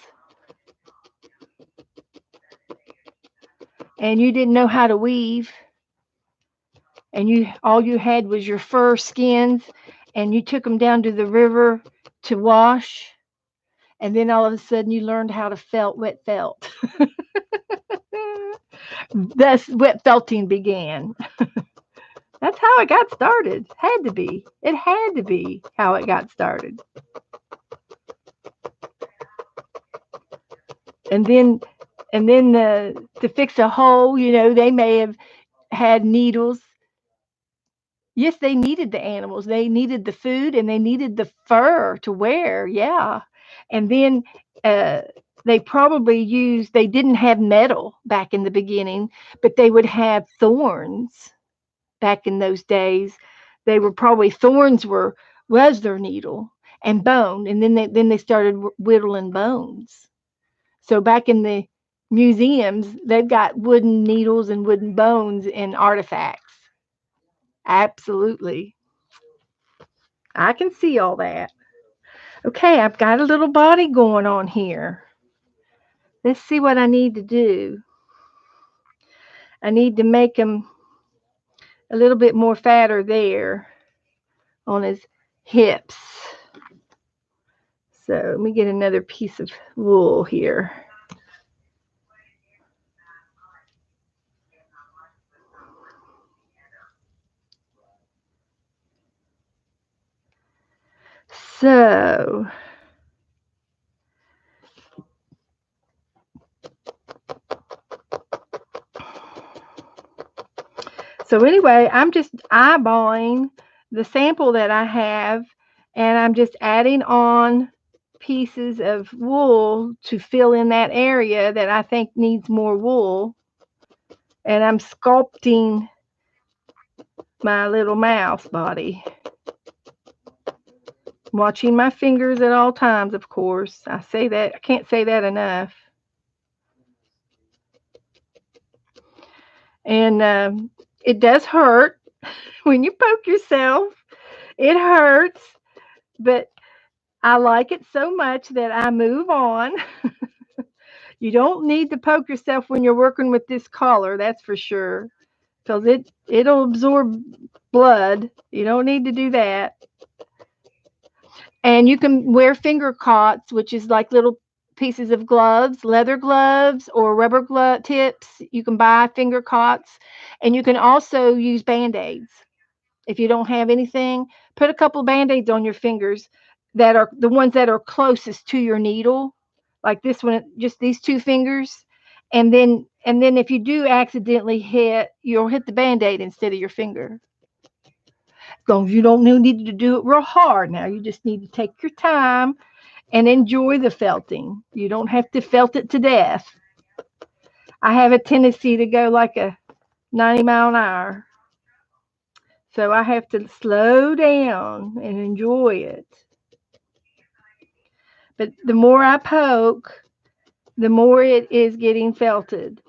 and you didn't know how to weave, and you all you had was your fur skins, and you took them down to the river to wash, and then all of a sudden you learned how to wet felt. Thus wet felting began. That's how it got started. Had to be. It had to be how it got started. And then to fix a hole, they may have had needles. Yes, they needed the animals. They needed the food, and they needed the fur to wear. Yeah. And then uh, they didn't have metal back in the beginning, but they would have thorns back in those days. They were probably thorns was their needle, and bone. And then they started whittling bones. So back in the museums, they've got wooden needles and wooden bones in artifacts. Absolutely. I can see all that. Okay, I've got a little body going on here. Let's see what I need to do. I need to make him a little bit more fatter there on his hips. So let me get another piece of wool here. So anyway, I'm just eyeballing the sample that I have, and I'm just adding on pieces of wool to fill in that area that I think needs more wool. And I'm sculpting my little mouse body. Watching my fingers at all times, of course. I can't say that enough. And it does hurt when you poke yourself. It hurts, but I like it so much that I move on. You don't need to poke yourself when you're working with this collar, that's for sure, because it'll absorb blood. You don't need to do that. And you can wear finger cots, which is like little pieces of gloves, leather gloves or rubber glove tips. You can buy finger cots, and you can also use band-aids. If you don't have anything, put a couple of band-aids on your fingers that are the ones that are closest to your needle, like this one, just these two fingers. And then if you do accidentally you'll hit the band-aid instead of your finger. As long as you don't need to do it real hard. Now you just need to take your time and enjoy the felting. You don't have to felt it to death. I have a tendency to go like a 90-mile an hour. So I have to slow down and enjoy it. But the more I poke, the more it is getting felted.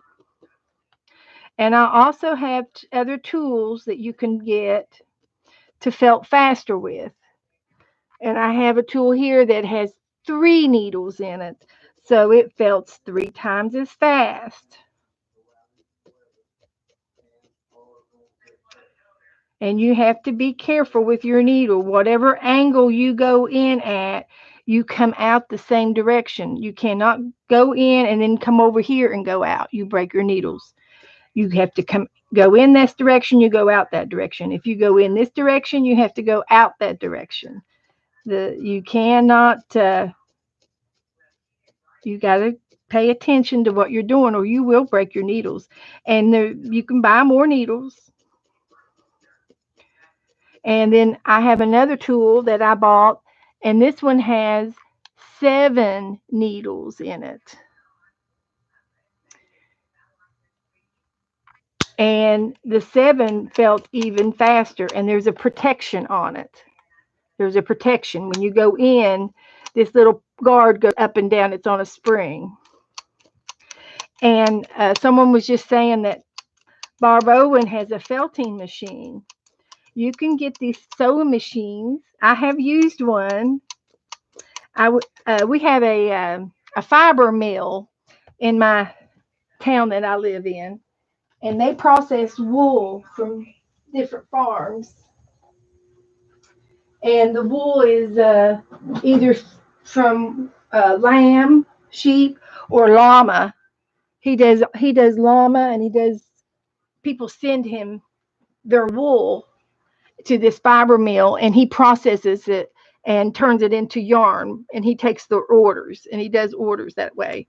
And I also have other tools that you can get to felt faster with. And I have a tool here that has 3 needles in it. So it felts 3 times as fast. And you have to be careful with your needle. Whatever angle you go in at, you come out the same direction. You cannot go in and then come over here and go out. You break your needles. You have to go in this direction, you go out that direction. If you go in this direction, you have to go out that direction. You cannot, you got to pay attention to what you're doing or you will break your needles. And you can buy more needles. And then I have another tool that I bought, and this one has 7 needles in it. And the 7 felt even faster, and there's a protection on it. There's a protection. When you go in, this little guard goes up and down. It's on a spring. And someone was just saying that Barb Owen has a felting machine. You can get these sewing machines. I have used one. We have a fiber mill in my town that I live in, and they process wool from different farms. And the wool is either from lamb, sheep, or llama. He does llama, and people send him their wool to this fiber mill, and he processes it and turns it into yarn, and he takes the orders, and he does orders that way.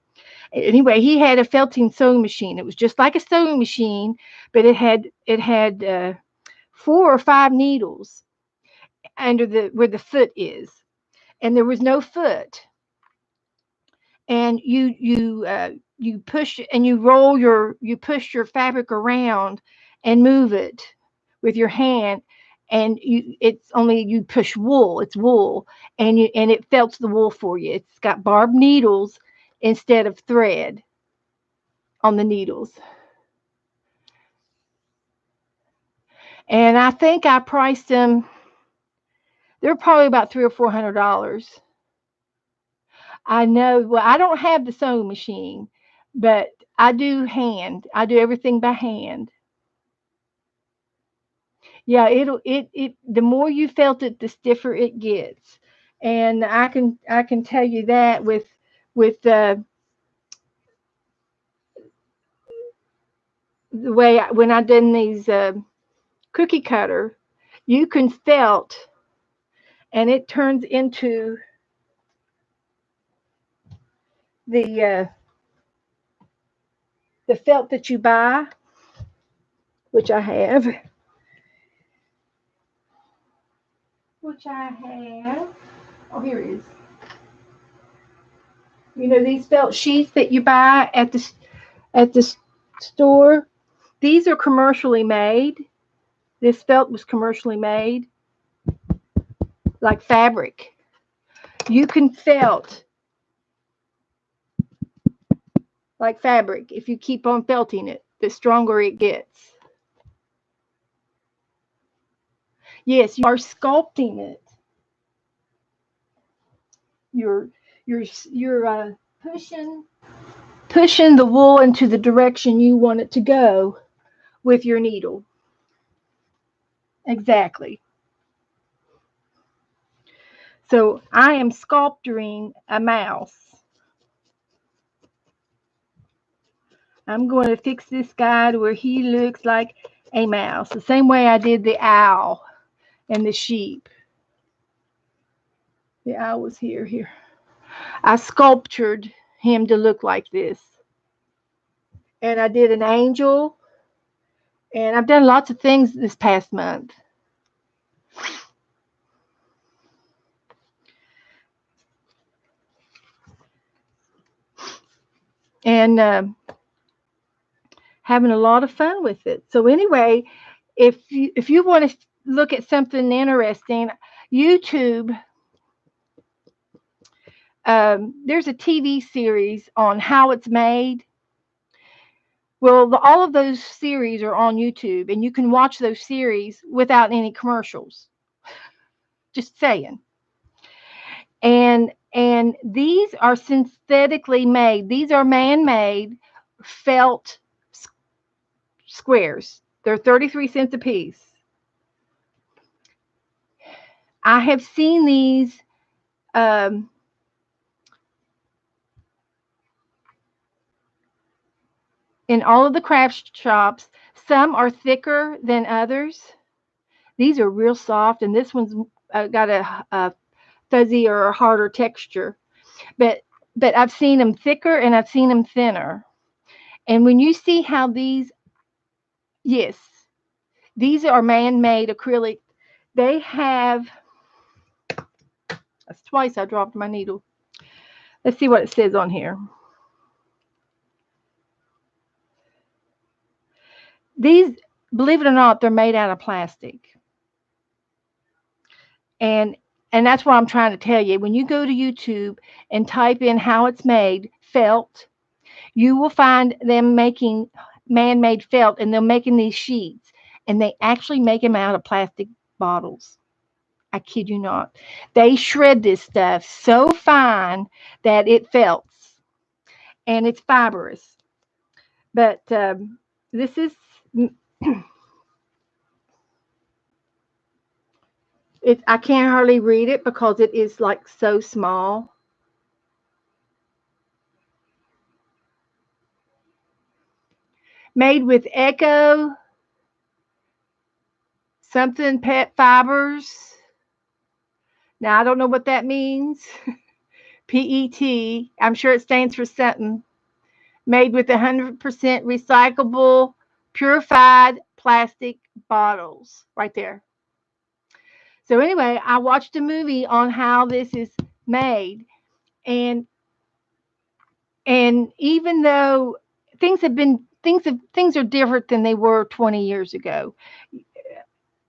Anyway, he had a felting sewing machine. It was just like a sewing machine, but it had 4 or 5 needles under where the foot is, and there was no foot. And you push and you push your fabric around and move it with your hand, and you push wool. It's wool, and it felts the wool for you. It's got barbed needles instead of thread on the needles. And I think I priced them. They're probably about $300 or $400. I know. Well, I don't have the sewing machine, but I do hand. I do everything by hand. Yeah, the more you felt it, the stiffer it gets. And I can tell you that with the way when I done these cookie cutter, you can felt, and it turns into the uh, the felt that you buy, which I have, which I have. Oh, here it is. You know these felt sheets that you buy at the store. These are commercially made. This felt was commercially made, like fabric. You can felt like fabric if you keep on felting it. The stronger it gets. Yes, you are sculpting it. You're you're pushing the wool into the direction you want it to go with your needle. Exactly. So I am sculpturing a mouse. I'm going to fix this guy to where he looks like a mouse, the same way I did the owl and the sheep. The owl was here. I sculptured him to look like this. And I did an angel, and I've done lots of things this past month. And having a lot of fun with it. So anyway, if you want to look at something interesting, YouTube, there's a TV series on how it's made. Well, all of those series are on YouTube, and you can watch those series without any commercials. Just saying. And these are synthetically made. These are man-made felt squares. They're 33 cents a piece. I have seen these um, in all of the craft shops. Some are thicker than others. These are real soft, and this one's got a fuzzy or a harder texture. But I've seen them thicker and I've seen them thinner. And when you see how these, yes, these are man-made acrylic. They have, that's twice I dropped my needle. Let's see what it says on here. These, believe it or not, they're made out of plastic. And that's what I'm trying to tell you. When you go to YouTube and type in how it's made, felt, you will find them making man-made felt, and they're making these sheets, and they actually make them out of plastic bottles. I kid you not. They shred this stuff so fine that it felts, and it's fibrous. But this is it. I can't hardly read it because it is like so small. Made with eco something pet fibers. Now I don't know what that means. PET. I'm sure it stands for something. Made with 100% recyclable, purified plastic bottles. Right there. So anyway, I watched a movie on how this is made, and even though things are different than they were 20 years ago.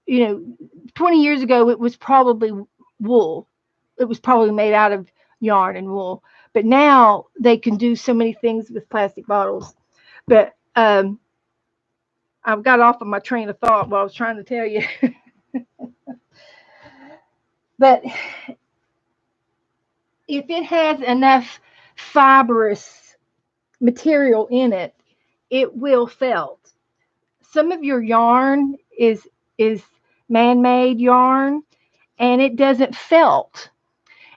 You know, 20 years ago it was probably wool. It was probably made out of yarn and wool. But now they can do so many things with plastic bottles. But I've got off of my train of thought while I was trying to tell you. But if it has enough fibrous material in it, it will felt. Some of your yarn is man-made yarn, and it doesn't felt.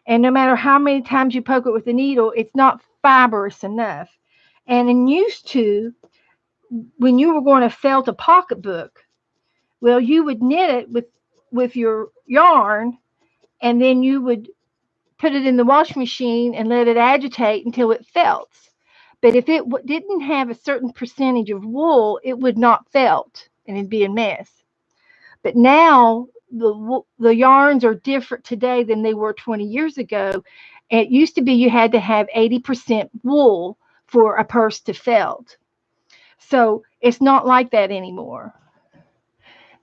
And no matter how many times you poke it with a needle, it's not fibrous enough. And in used to, when you were going to felt a pocketbook, well, you would knit it with your yarn, and then you would put it in the washing machine and let it agitate until it felts. But if it didn't have a certain percentage of wool, it would not felt, and it'd be a mess. But now the yarns are different today than they were 20 years ago. It used to be you had to have 80% wool for a purse to felt. So it's not like that anymore.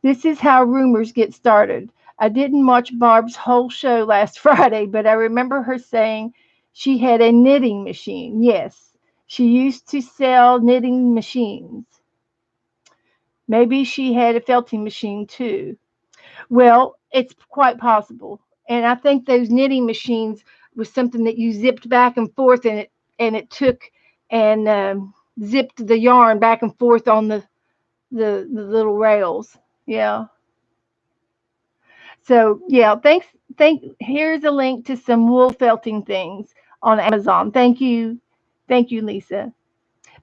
This is how rumors get started. I didn't watch Barb's whole show last Friday, but I remember her saying she had a knitting machine. Yes, she used to sell knitting machines. Maybe she had a felting machine too. Well, it's quite possible. And I think those knitting machines was something that you zipped back and forth, and it took and zipped the yarn back and forth on the little rails. Yeah. So yeah, thanks. Here's a link to some wool felting things on Amazon. Thank you, Lisa.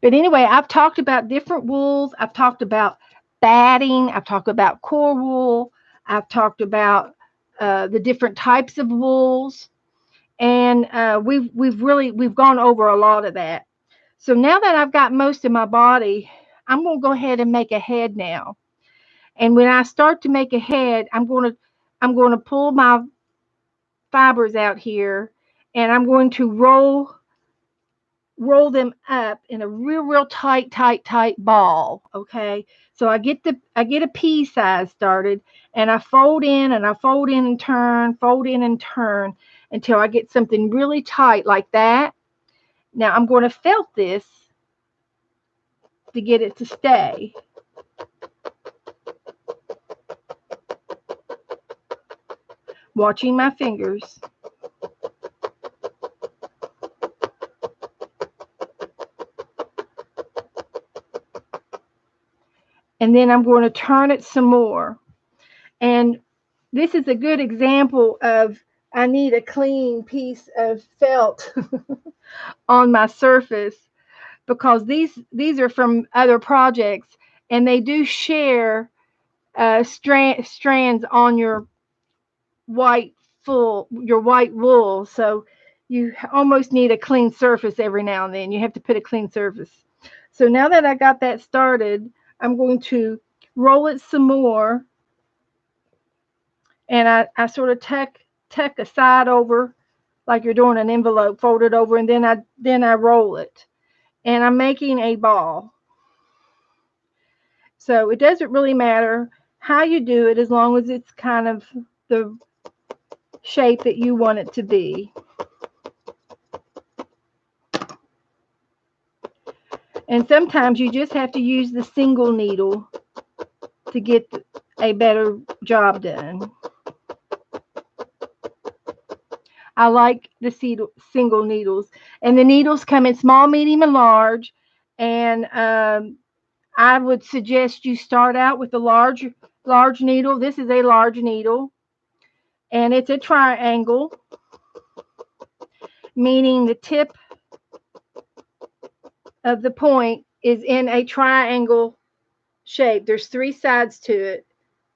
But anyway, I've talked about different wools. I've talked about batting. I've talked about core wool. I've talked about the different types of wools, and we've gone over a lot of that. So now that I've got most of my body, I'm going to go ahead and make a head now. And when I start to make a head, I'm going to pull my fibers out here, and I'm going to roll them up in a real tight ball. Okay, so I get a pea size started, and I fold in and I fold in and turn, fold in and turn until I get something really tight like that. Now I'm going to felt this to get it to stay. Watching my fingers. And then I'm going to turn it some more. And this is a good example of I need a clean piece of felt on my surface, because these are from other projects, and they do share strands on your your white wool. So you almost need a clean surface every now and then. You have to put a clean surface. So now that I got that started, I'm going to roll it some more, and I sort of tuck a side over like you're doing an envelope, fold it over, and then I roll it, and I'm making a ball. So it doesn't really matter how you do it, as long as it's kind of the shape that you want it to be. And sometimes you just have to use the single needle to get a better job done. I like the single needles, and the needles come in small, medium, and large. And I would suggest you start out with a large needle. This is a large needle, and it's a triangle, meaning the tip of the point is in a triangle shape. There's 3 sides to it.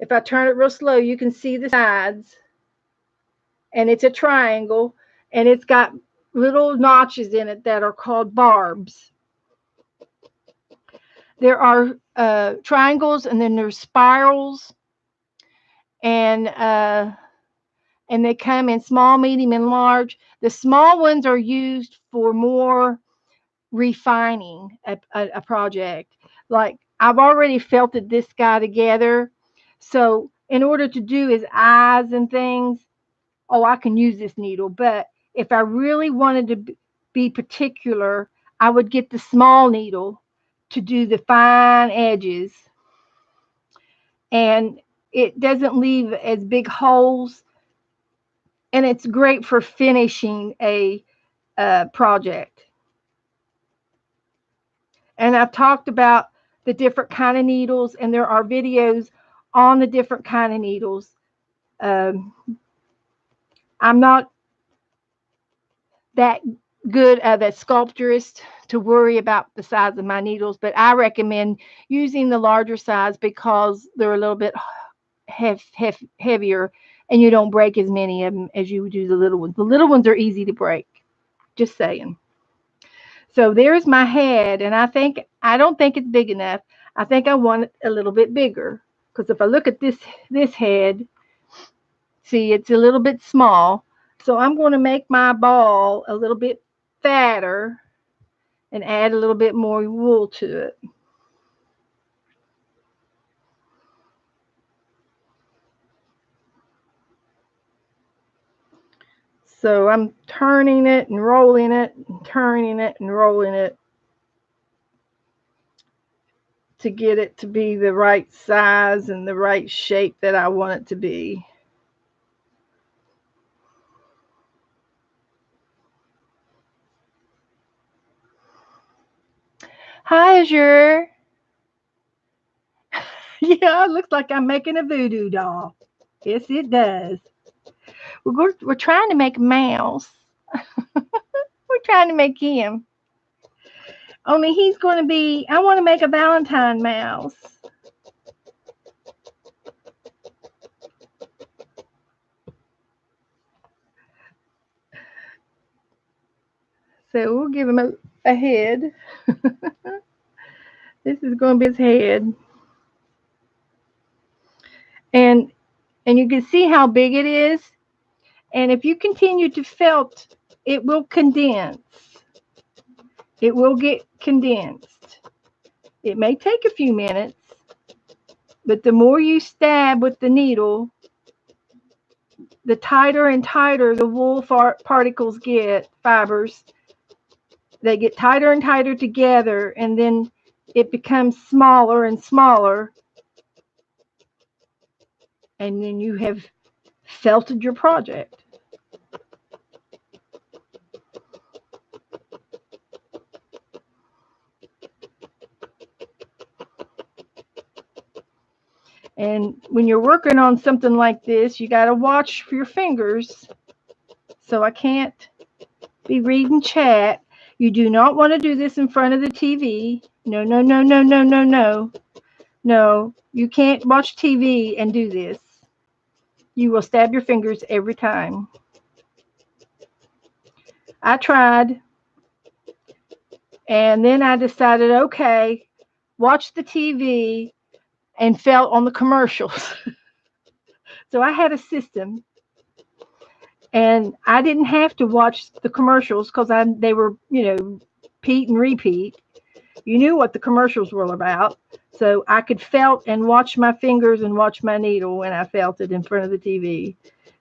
If I turn it real slow, you can see the sides, and it's a triangle, and it's got little notches in it that are called barbs. There are triangles, and then there's spirals, and they come in small, medium, and large. The small ones are used for more refining a project. Like, I've already felted this guy together, so in order to do his eyes and things, oh, I can use this needle. But if I really wanted to be particular, I would get the small needle to do the fine edges, and it doesn't leave as big holes, and it's great for finishing a project. And I've talked about the different kind of needles, and there are videos on the different kind of needles. Um, I'm not that good that sculpturist to worry about the size of my needles, but I recommend using the larger size because they're a little bit heavier, and you don't break as many of them as you do the little ones. The little ones are easy to break. Just saying. So there's my head, and I don't think it's big enough. I think I want it a little bit bigger, because if I look at this head, see, it's a little bit small. So I'm going to make my ball a little bit fatter and add a little bit more wool to it. So I'm turning it and rolling it and turning it and rolling it to get it to be the right size and the right shape that I want it to be. Hi, Azure. Yeah, it looks like I'm making a voodoo doll. Yes, it does. We're trying to make a mouse. We're trying to make him. Only he's going to be, I want to make a Valentine mouse. So we'll give him a head. This is going to be his head. And you can see how big it is. And if you continue to felt, it will condense. It will get condensed. It may take a few minutes, but the more you stab with the needle, the tighter and tighter the wool particles get, fibers. They get tighter and tighter together, and then it becomes smaller and smaller, and then you have felted your project. And when you're working on something like this, you got to watch for your fingers. So I can't be reading chat. You do not want to do this in front of the TV. No, no, no, no, no, no, no. No, you can't watch TV and do this. You will stab your fingers every time. I tried, and then I decided, okay, watch the TV and felt on the commercials. So I had a system, and I didn't have to watch the commercials because they were, repeat and repeat. You knew what the commercials were about. So I could felt and watch my fingers and watch my needle when I felt it in front of the TV.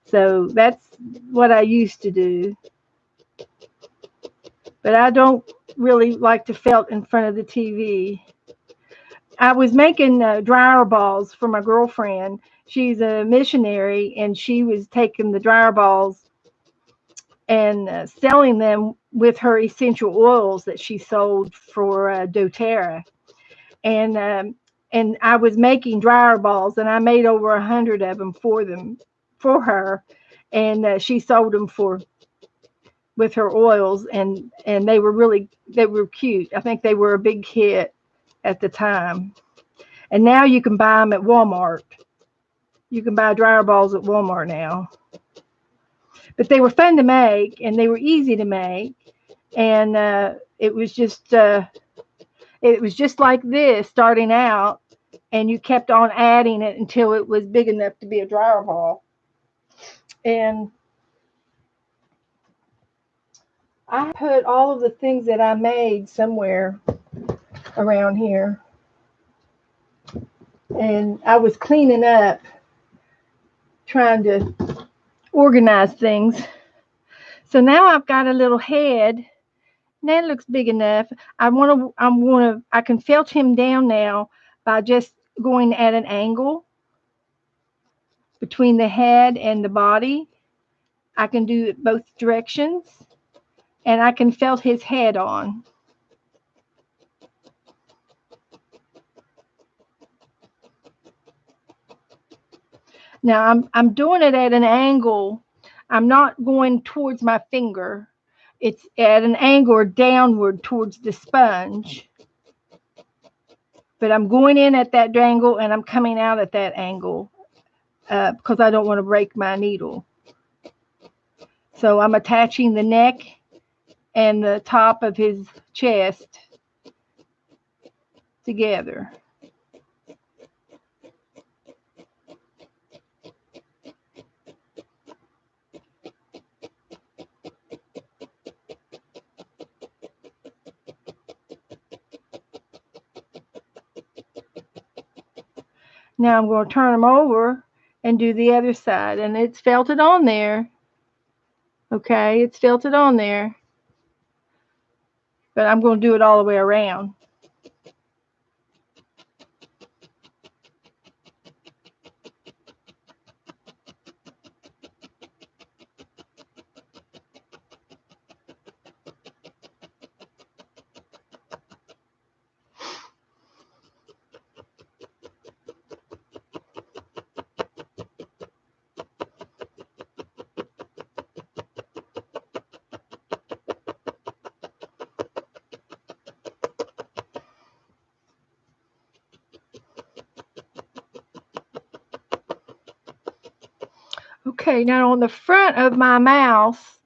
So that's what I used to do. But I don't really like to felt in front of the TV. I was making dryer balls for my girlfriend. She's a missionary, and she was taking the dryer balls and selling them with her essential oils that she sold for doTERRA. And I was making dryer balls, and I made over 100 of them for her, and she sold them with her oils, and they were cute. I think they were a big hit at the time. And now you can buy them at Walmart. You can buy dryer balls at Walmart now. But they were fun to make, and they were easy to make, and it was just like this starting out, and you kept on adding it until it was big enough to be a dryer ball. And I put all of the things that I made somewhere around here, and I was cleaning up, trying to organize things. So now I've got a little head. That looks big enough. I can felt him down now by just going at an angle between the head and the body. I can do it both directions, and I can felt his head on. Now I'm doing it at an angle. I'm not going towards my finger. It's at an angle or downward towards the sponge. But I'm going in at that angle and I'm coming out at that angle because I don't want to break my needle. So I'm attaching the neck and the top of his chest together. Now I'm going to turn them over and do the other side. And it's felted on there. Okay, it's felted on there. But I'm going to do it all the way around. Okay, now on the front of my mouse,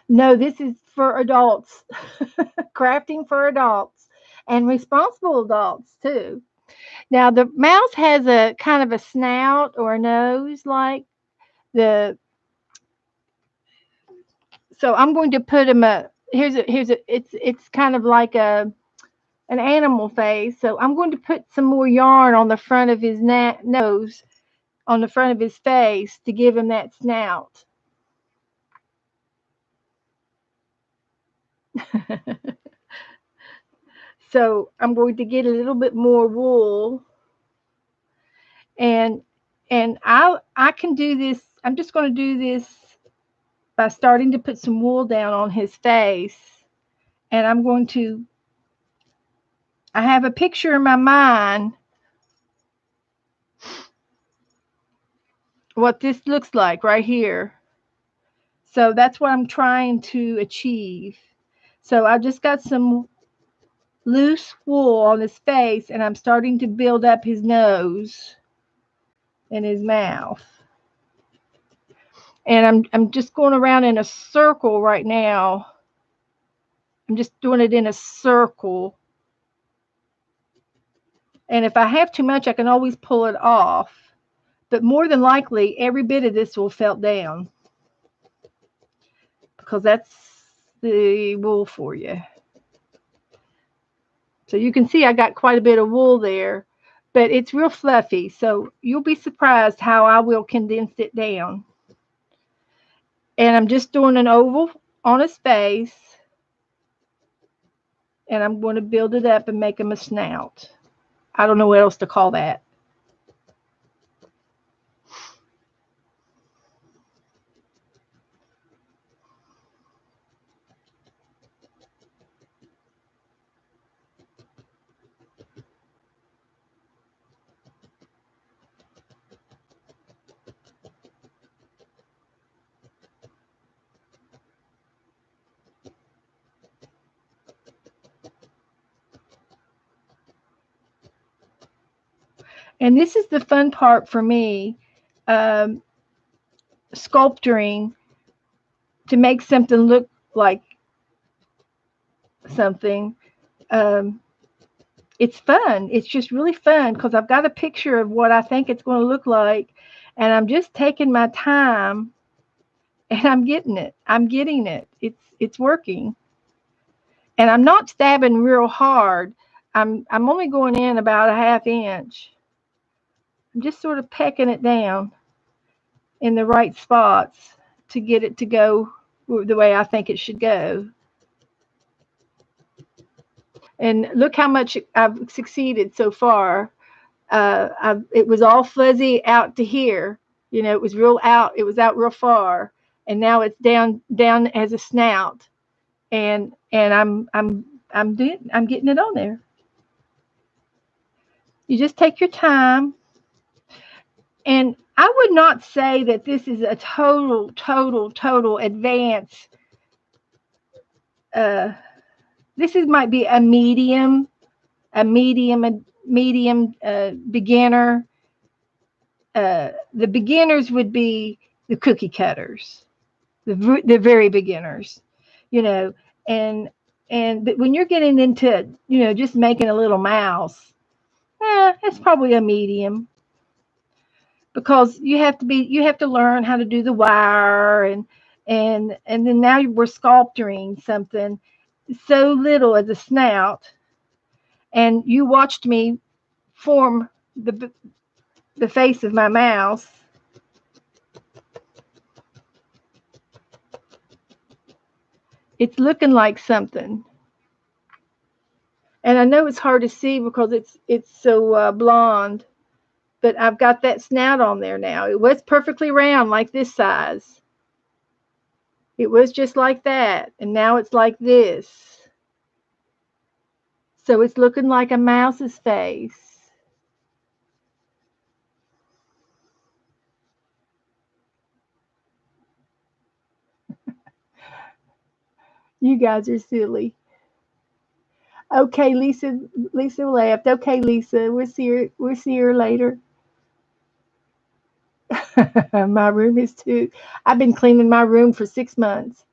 no, this is for adults, crafting for adults and responsible adults too. Now the mouse has a kind of a snout or a nose like the, so I'm going to put him it's kind of like an animal face. So I'm going to put some more yarn on the front of his nose, on the front of his face to give him that snout. So I'm going to get a little bit more wool, and I can do this. I'm just going to do this by starting to put some wool down on his face, and I have a picture in my mind what this looks like right here. So that's what I'm trying to achieve. So I just got some loose wool on his face and I'm starting to build up his nose and his mouth. And I'm just going around in a circle right now. I'm just doing it in a circle. And if I have too much, I can always pull it off. But more than likely, every bit of this will felt down because that's the wool for you. So you can see I got quite a bit of wool there, but it's real fluffy. So you'll be surprised how I will condense it down. And I'm just doing an oval on his face. And I'm going to build it up and make him a snout. I don't know what else to call that. And this is the fun part for me, sculpturing to make something look like something. Um, it's fun. It's just really fun because I've got a picture of what I think it's going to look like, and I'm just taking my time, and I'm getting it. I'm getting it. It's working, and I'm not stabbing real hard. I'm only going in about a half inch. I'm just sort of pecking it down in the right spots to get it to go the way I think it should go. And look how much I've succeeded so far. It was all fuzzy out to here. You know, it was real out. It was out real far, and now it's down as a snout. And I'm getting it on there. You just take your time. And I would not say that this is a total advance. Uh, this might be a medium beginner. The beginners would be the cookie cutters, the very beginners, you know, and but when you're getting into, just making a little mouse, it's probably a medium, because you have to learn how to do the wire, and then now we're sculpturing something so little as a snout, and you watched me form the face of my mouse. It's looking like something, and I know it's hard to see because it's so blonde, but I've got that snout on there now. It was perfectly round, like this size. It was just like that, and now it's like this. So it's looking like a mouse's face. You guys are silly. Okay, Lisa. Lisa left. Okay, Lisa. We'll see her later. My room is too. I've been cleaning my room for 6 months.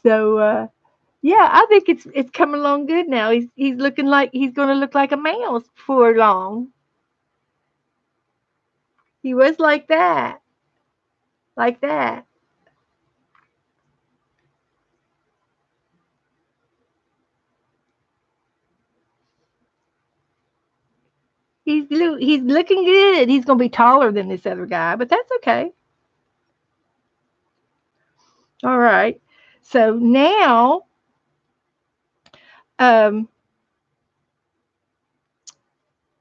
So yeah, I think it's coming along good now. He's looking like he's going to look like a mouse before long. He was like that, like that. He's looking good. He's going to be taller than this other guy, but that's okay. All right. So now, um,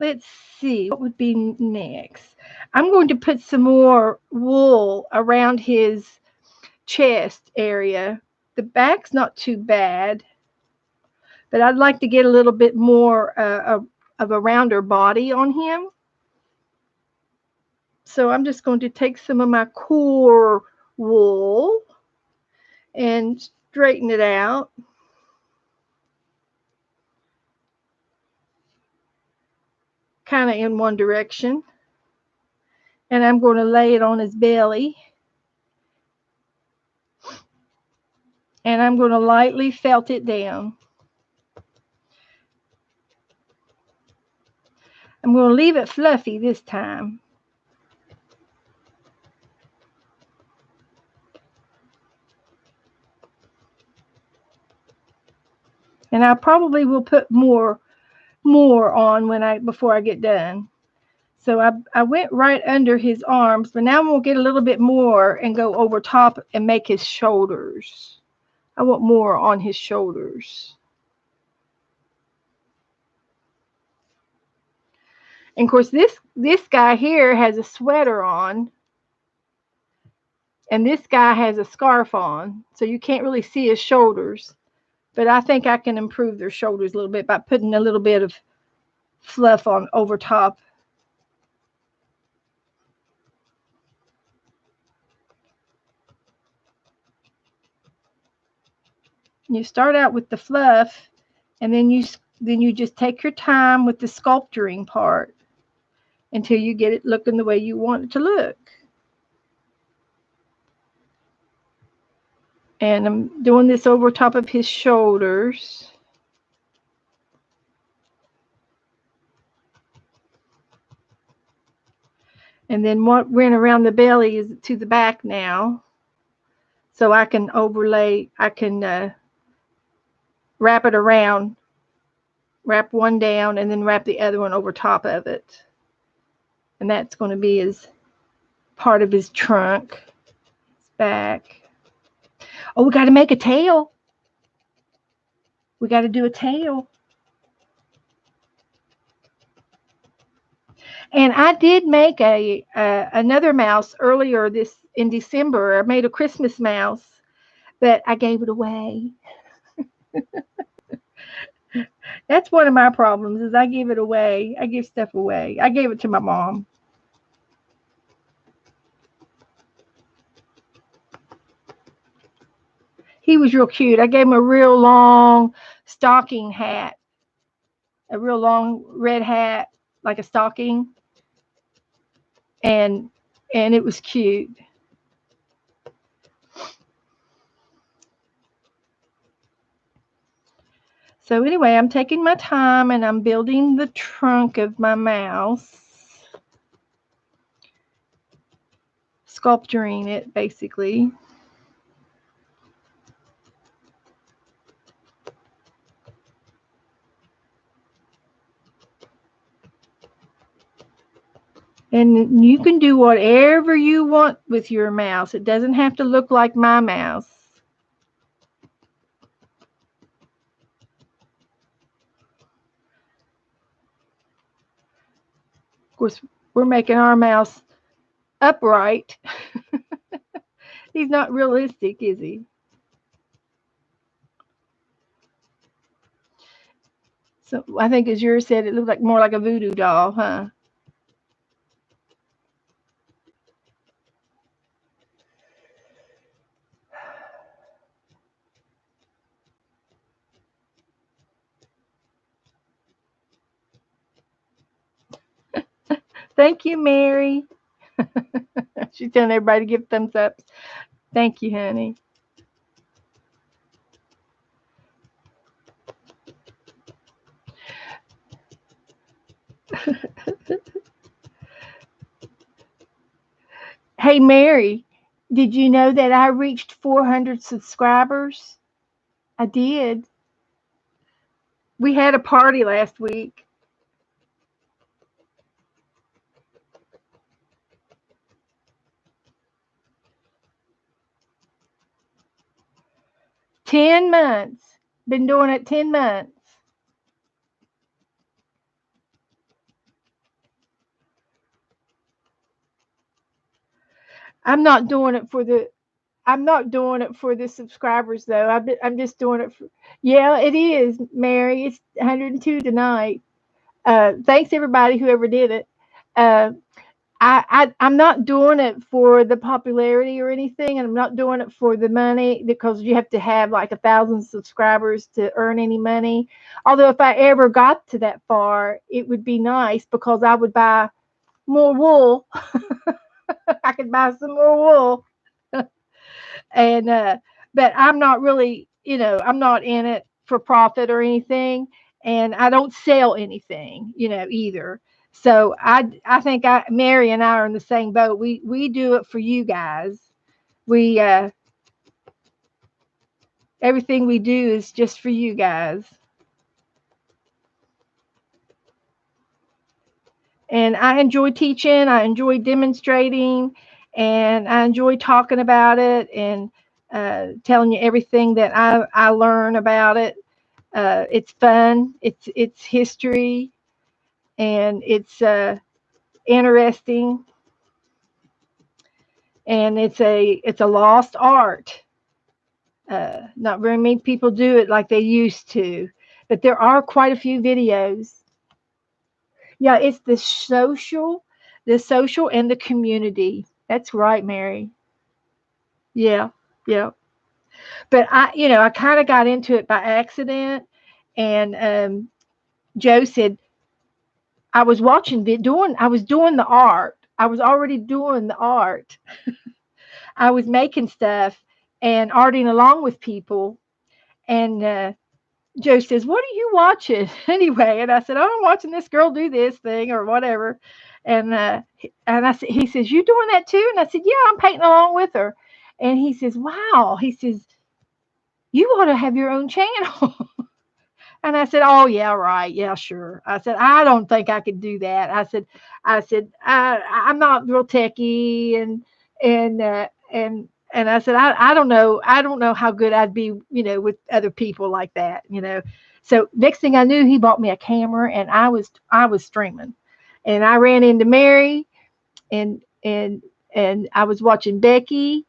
let's see what would be next. I'm going to put some more wool around his chest area. The back's not too bad, but I'd like to get a little bit more of a rounder body on him. So I'm just going to take some of my core wool and straighten it out, kind of in one direction. And I'm going to lay it on his belly. And I'm going to lightly felt it down. I'm going to leave it fluffy this time. And I probably will put more on before I get done. So I went right under his arms, but now I'm going to get a little bit more and go over top and make his shoulders. I want more on his shoulders. And of course, this guy here has a sweater on, and this guy has a scarf on, so you can't really see his shoulders. But I think I can improve their shoulders a little bit by putting a little bit of fluff on over top. You start out with the fluff, and then you just take your time with the sculpturing part until you get it looking the way you want it to look. And I'm doing this over top of his shoulders. And then what went around the belly is to the back now. So I can overlay, I can wrap it around, wrap one down, and then wrap the other one over top of it. And that's going to be his part of his trunk, his back. Oh, we got to make a tail. We got to do a tail. And I did make another mouse earlier this in December. I made a Christmas mouse, but I gave it away. That's one of my problems is I give it away. I give stuff away. I gave it to my mom. He was real cute. I gave him a real long stocking hat, a real long red hat, like a stocking, and and it was cute. So anyway, I'm taking my time and I'm building the trunk of my mouse, sculpturing it basically. And you can do whatever you want with your mouse. It doesn't have to look like my mouse. Of course, we're making our mouse upright. He's not realistic, is he? So I think, as yours said, it looked like more like a voodoo doll, huh? Thank you, Mary. She's telling everybody to give thumbs up. Thank you, honey. Hey, Mary, did you know that I reached 400 subscribers? I did. We had a party last week. 10 months. Been doing it 10 months. I'm not doing it for the I'm not doing it for the subscribers though. I'm just doing it for. Yeah, it is, Mary. It's 102 tonight. Thanks everybody whoever did it. Uh, I'm not doing it for the popularity or anything, and I'm not doing it for the money because you have to have like 1,000 subscribers to earn any money. Although if I ever got to that far, it would be nice because I would buy more wool. I could buy some more wool, and but I'm not really, I'm not in it for profit or anything, and I don't sell anything, either. So I think Mary and I are in the same boat. We do it for you guys. We Everything we do is just for you guys. And I enjoy teaching, I enjoy demonstrating, and I enjoy talking about it and telling you everything that I learn about it. It's fun. It's history, and it's interesting, and it's a lost art. Not very many people do it like they used to, but there are quite a few videos. Yeah, it's the social and the community. That's right, Mary. Yeah, yeah. But I kind of got into it by accident, and Joe said I was doing the art. I was already doing the art. I was making stuff and arting along with people, and Joe says, "What are you watching anyway?" And I said, "Oh, I'm watching this girl do this thing or whatever." And I said, he says, "You doing that too?" And I said, "Yeah, I'm painting along with her." And he says, "Wow." He says, "You ought to have your own channel." And I said, "Oh yeah, right, yeah, sure." I said, "I don't think I could do that." I'm not real techie, and I said, I don't know how good I'd be, with other people like that. So next thing I knew, he bought me a camera, and I was streaming, and I ran into Mary, and I was watching Becky,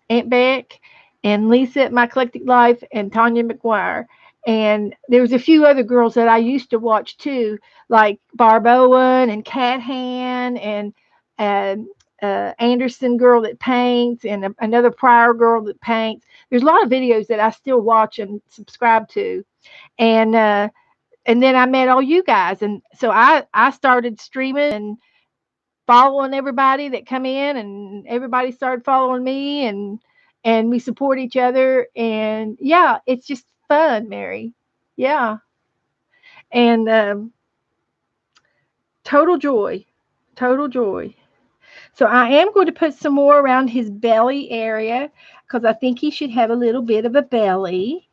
Aunt Beck, and Lisa at My Eclectic Life and Tanya McGuire. And there was a few other girls that I used to watch too, like Barb Owen and Cat Han and Anderson girl that paints and another Pryor girl that paints. There's a lot of videos that I still watch and subscribe to. And then I met all you guys, and so I started streaming and following everybody that come in, and everybody started following me, and we support each other, and yeah, it's just fun, Mary. Yeah, and total joy, total joy. So I am going to put some more around his belly area because I think he should have a little bit of a belly.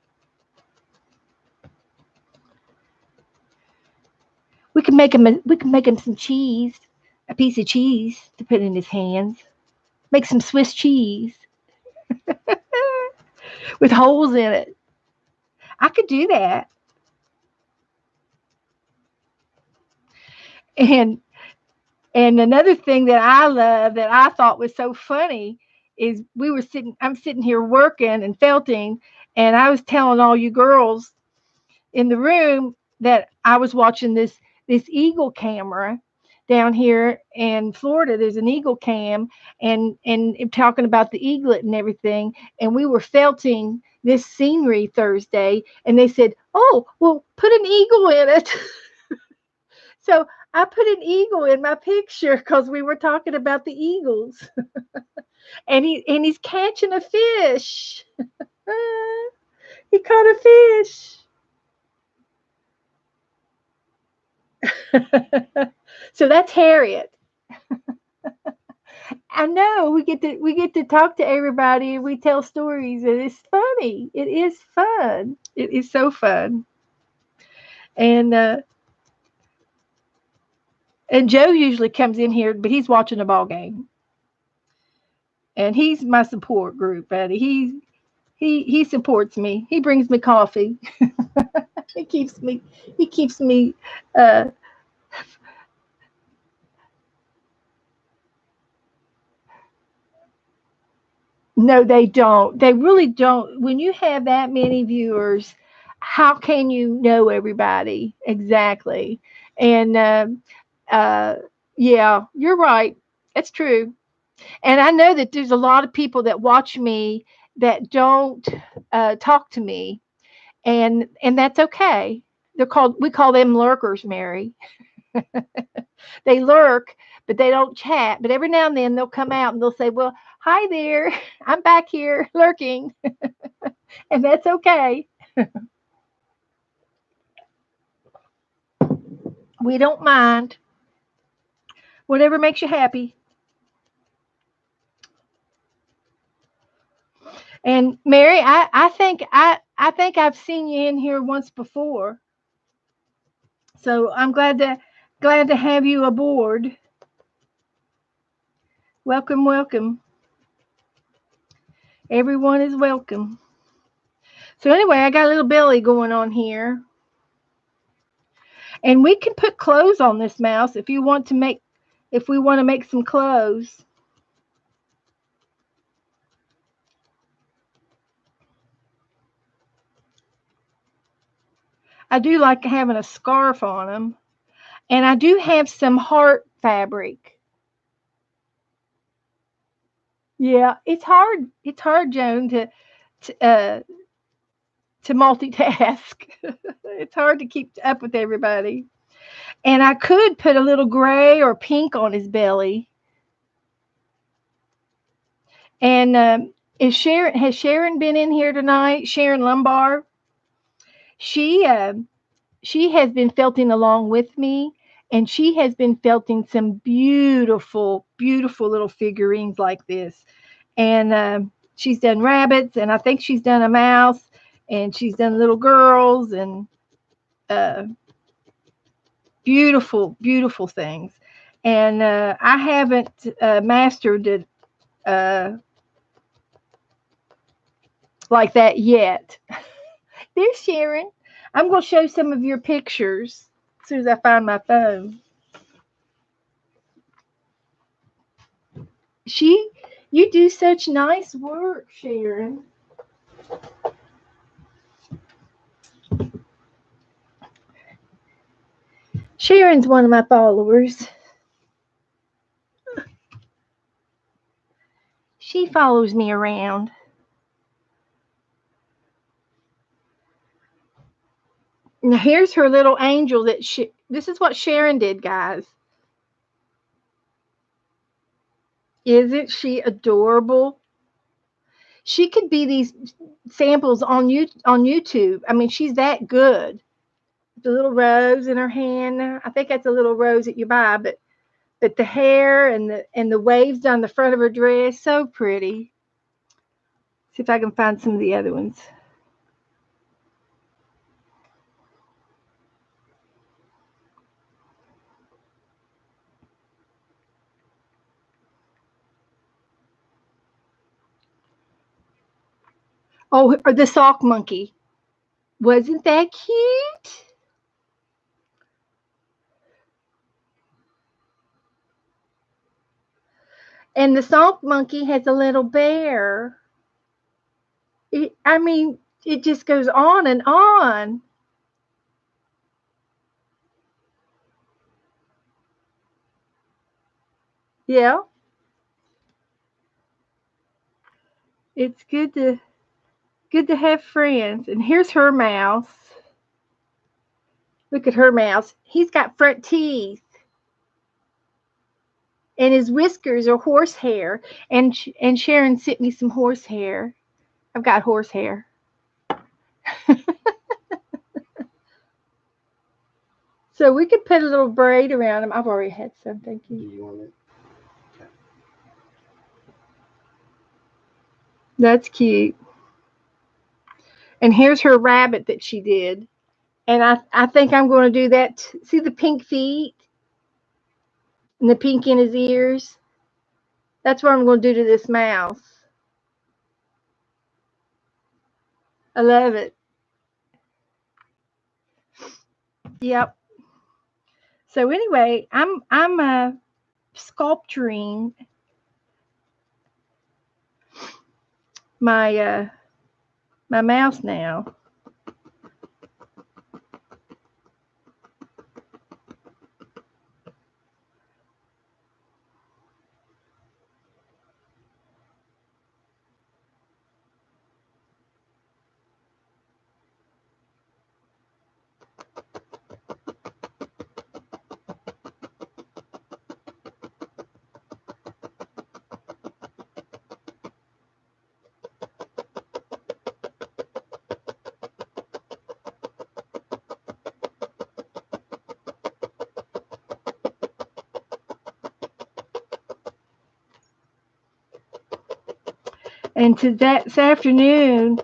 We can make him some cheese, a piece of cheese to put in his hands. Make some Swiss cheese with holes in it. I could do that. And and another thing that I love that I thought was so funny is I'm sitting here working and felting, and I was telling all you girls in the room that I was watching this eagle camera down here in Florida. There's an eagle cam, and talking about the eaglet and everything. And we were felting this scenery Thursday, and they said, "Oh, well, put an eagle in it." So I put an eagle in my picture because we were talking about the eagles, and he's catching a fish. He caught a fish. So that's Harriet. I know we get to talk to everybody and we tell stories and it's funny. It is fun. It is so fun. And and Joe usually comes in here, but he's watching a ball game. And he's my support group, buddy. He supports me. He brings me coffee. He keeps me uh No, they don't. They really don't. When you have that many viewers, how can you know everybody? Exactly. And uh, yeah, you're right. That's true. And I know that there's a lot of people that watch me that don't talk to me, and that's okay. We call them lurkers, Mary. They lurk, but they don't chat. But every now and then they'll come out and they'll say, "Well, hi there. I'm back here lurking." And that's okay. We don't mind. Whatever makes you happy. And Mary, I think I've seen you in here once before. So I'm glad to have you aboard. Welcome, welcome. Everyone is welcome. So anyway, I got a little belly going on here. And we can put clothes on this mouse if we want to make some clothes. I do like having a scarf on them. And I do have some heart fabric. Yeah, it's hard. It's hard, Joan, to multitask. It's hard to keep up with everybody. And I could put a little gray or pink on his belly. And has Sharon been in here tonight? Sharon Lumbar. She she has been felting along with me, and she has been felting some beautiful, beautiful little figurines like this. And she's done rabbits, and I think she's done a mouse, and she's done little girls, and uh, beautiful, beautiful things. And I haven't mastered it uh, like that yet. There's Sharon. I'm going to show some of your pictures as soon as I find my phone. She, you do such nice work, Sharon. Sharon's one of my followers. She follows me around. Now here's her little angel this is what Sharon did, guys. Isn't she adorable? She could be these samples on YouTube. I mean, she's that good. The little rose in her hand. I think that's a little rose that you buy, but the hair and the waves down the front of her dress, so pretty. See if I can find some of the other ones. Oh, or the sock monkey. Wasn't that cute? And the sock monkey has a little bear. I mean, it just goes on and on. Yeah. It's good to have friends. And here's her mouse. Look at her mouse. He's got front teeth. And his whiskers are horsehair. And Sharon sent me some horsehair. I've got horsehair. So we could put a little braid around him. I've already had some. Thank you. Do you want it? Okay. That's cute. And here's her rabbit that she did. And I think I'm going to do that. See the pink feet and the pink in his ears? That's what I'm going to do to this mouse. I love it. Yep. So anyway, I'm sculpturing my my mouse now. And this afternoon,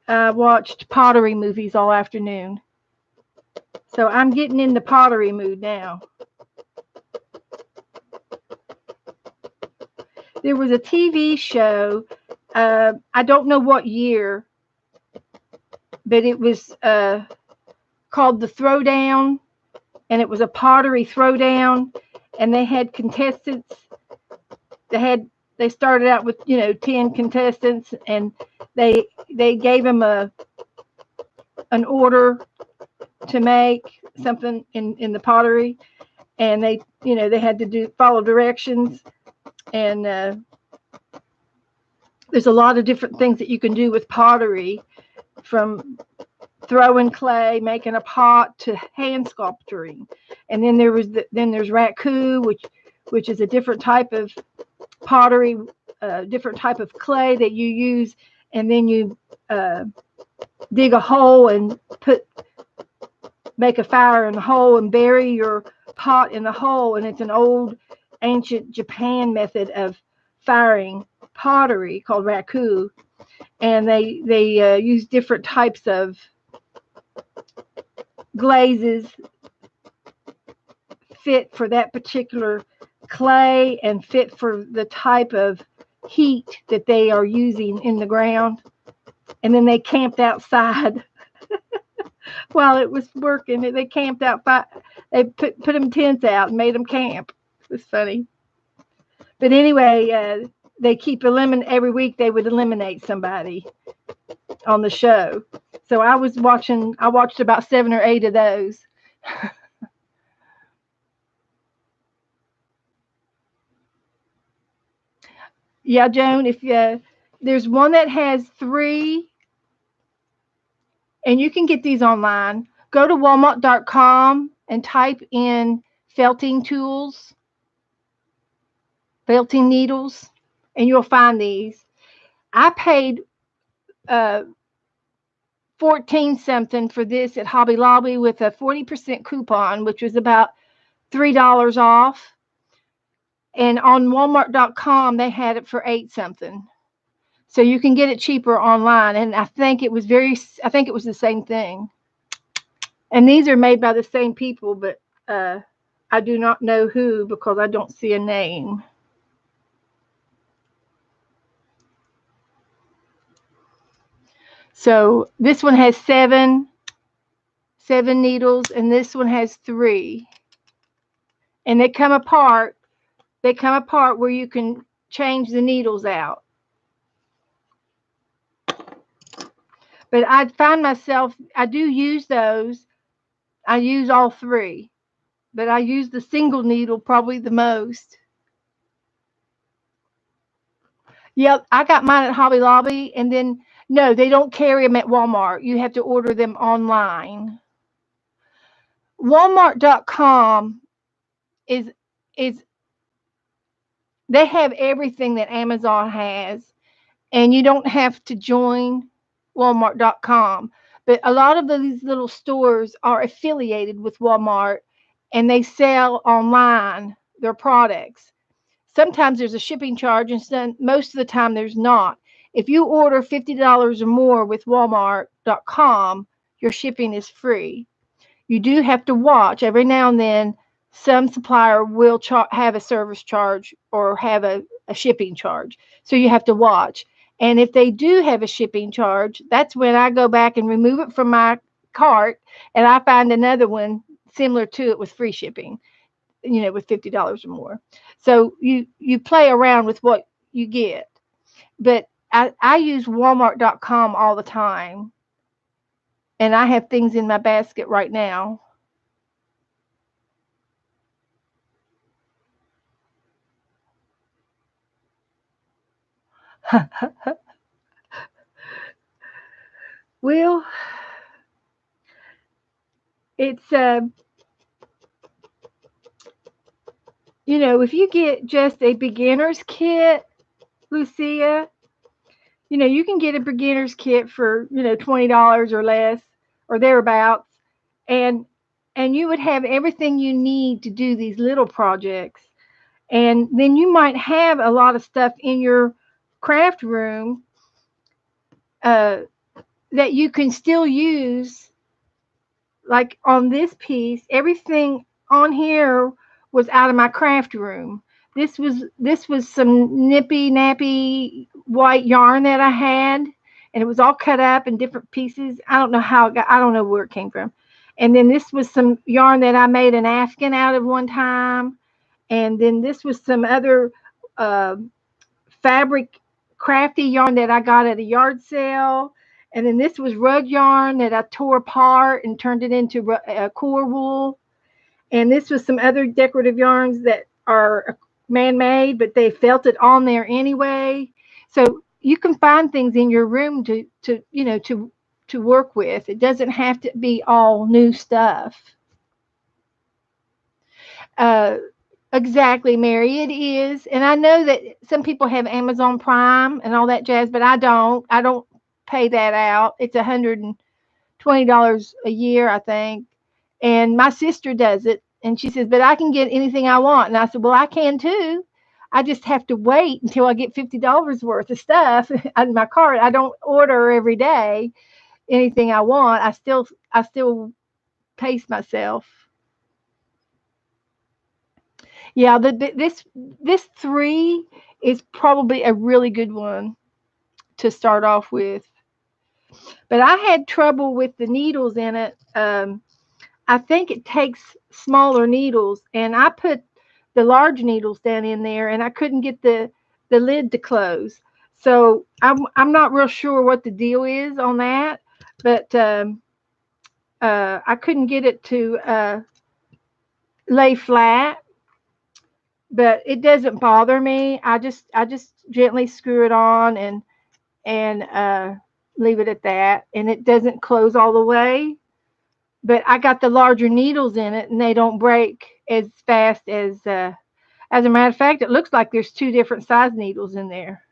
I watched pottery movies all afternoon. So I'm getting in the pottery mood now. There was a TV show, I don't know what year, but it was called The Throwdown, and it was a pottery throwdown, and they had contestants. They started out with 10 contestants, and they gave them an order to make something in the pottery, and they had to follow directions, and there's a lot of different things that you can do with pottery, from throwing clay, making a pot, to hand sculpturing. And then there's raku, which is a different type of pottery, different type of clay that you use, and then you dig a hole and make a fire in the hole and bury your pot in the hole. And it's an old ancient Japan method of firing pottery called raku, and they use different types of glazes fit for that particular clay and fit for the type of heat that they are using in the ground. And then they camped outside while it was working. They camped out. They put them tents out and made them camp. It was funny. But anyway, they keep every week they would eliminate somebody on the show. So I watched about 7 or 8 of those. Yeah, Joan, if there's one that has 3, and you can get these online. Go to walmart.com and type in felting tools, felting needles, and you'll find these. I paid uh, 14 something for this at Hobby Lobby with a 40% coupon, which was about $3 off. And on walmart.com, they had it for 8 something. So you can get it cheaper online. And I think it was the same thing. And these are made by the same people, but I do not know who because I don't see a name. So this one has seven needles, and this one has 3. And they come apart. They come apart where you can change the needles out. But I find myself, I do use those. I use all 3, but I use the single needle probably the most. Yep, I got mine at Hobby Lobby, and then no, they don't carry them at Walmart. You have to order them online. Walmart.com is is they have everything that Amazon has, and you don't have to join Walmart.com. But a lot of these little stores are affiliated with Walmart, and they sell online their products. Sometimes there's a shipping charge, and most of the time there's not. If you order $50 or more with Walmart.com, your shipping is free. You do have to watch every now and then. Some supplier will have a service charge or have a shipping charge. So you have to watch. And if they do have a shipping charge, that's when I go back and remove it from my cart and I find another one similar to it with free shipping, with $50 or more. So you play around with what you get. But I use Walmart.com all the time. And I have things in my basket right now. Well, it's if you get just a beginner's kit, Lucia, you can get a beginner's kit for $20 or less or thereabouts, and you would have everything you need to do these little projects, and then you might have a lot of stuff in your craft room that you can still use. Like on this piece, everything on here was out of my craft room. This was some nippy nappy white yarn that I had, and it was all cut up in different pieces. I don't know how I don't know where it came from. And then this was some yarn that I made an afghan out of one time, and then this was some other uh, fabric crafty yarn that I got at a yard sale. And then this was rug yarn that I tore apart and turned it into core wool. And this was some other decorative yarns that are man-made, but they felt it on there anyway. So you can find things in your room to work with. It doesn't have to be all new stuff. Uh, exactly, Mary. It is, and I know that some people have Amazon Prime and all that jazz, but I don't. I don't pay that out. It's $120 a year, I think. And my sister does it, and she says, "But I can get anything I want." And I said, "Well, I can too. I just have to wait until I get $50 worth of stuff in my cart. I don't order every day anything I want. I still pace myself." Yeah, this 3 is probably a really good one to start off with. But I had trouble with the needles in it. I think it takes smaller needles, and I put the large needles down in there, and I couldn't get the lid to close. So I'm not real sure what the deal is on that, but I couldn't get it to lay flat. but it doesn't bother me. I just gently screw it on and leave it at that, and it doesn't close all the way. But I got the larger needles in it, and they don't break as fast as. As a matter of fact, it looks like there's two different size needles in there.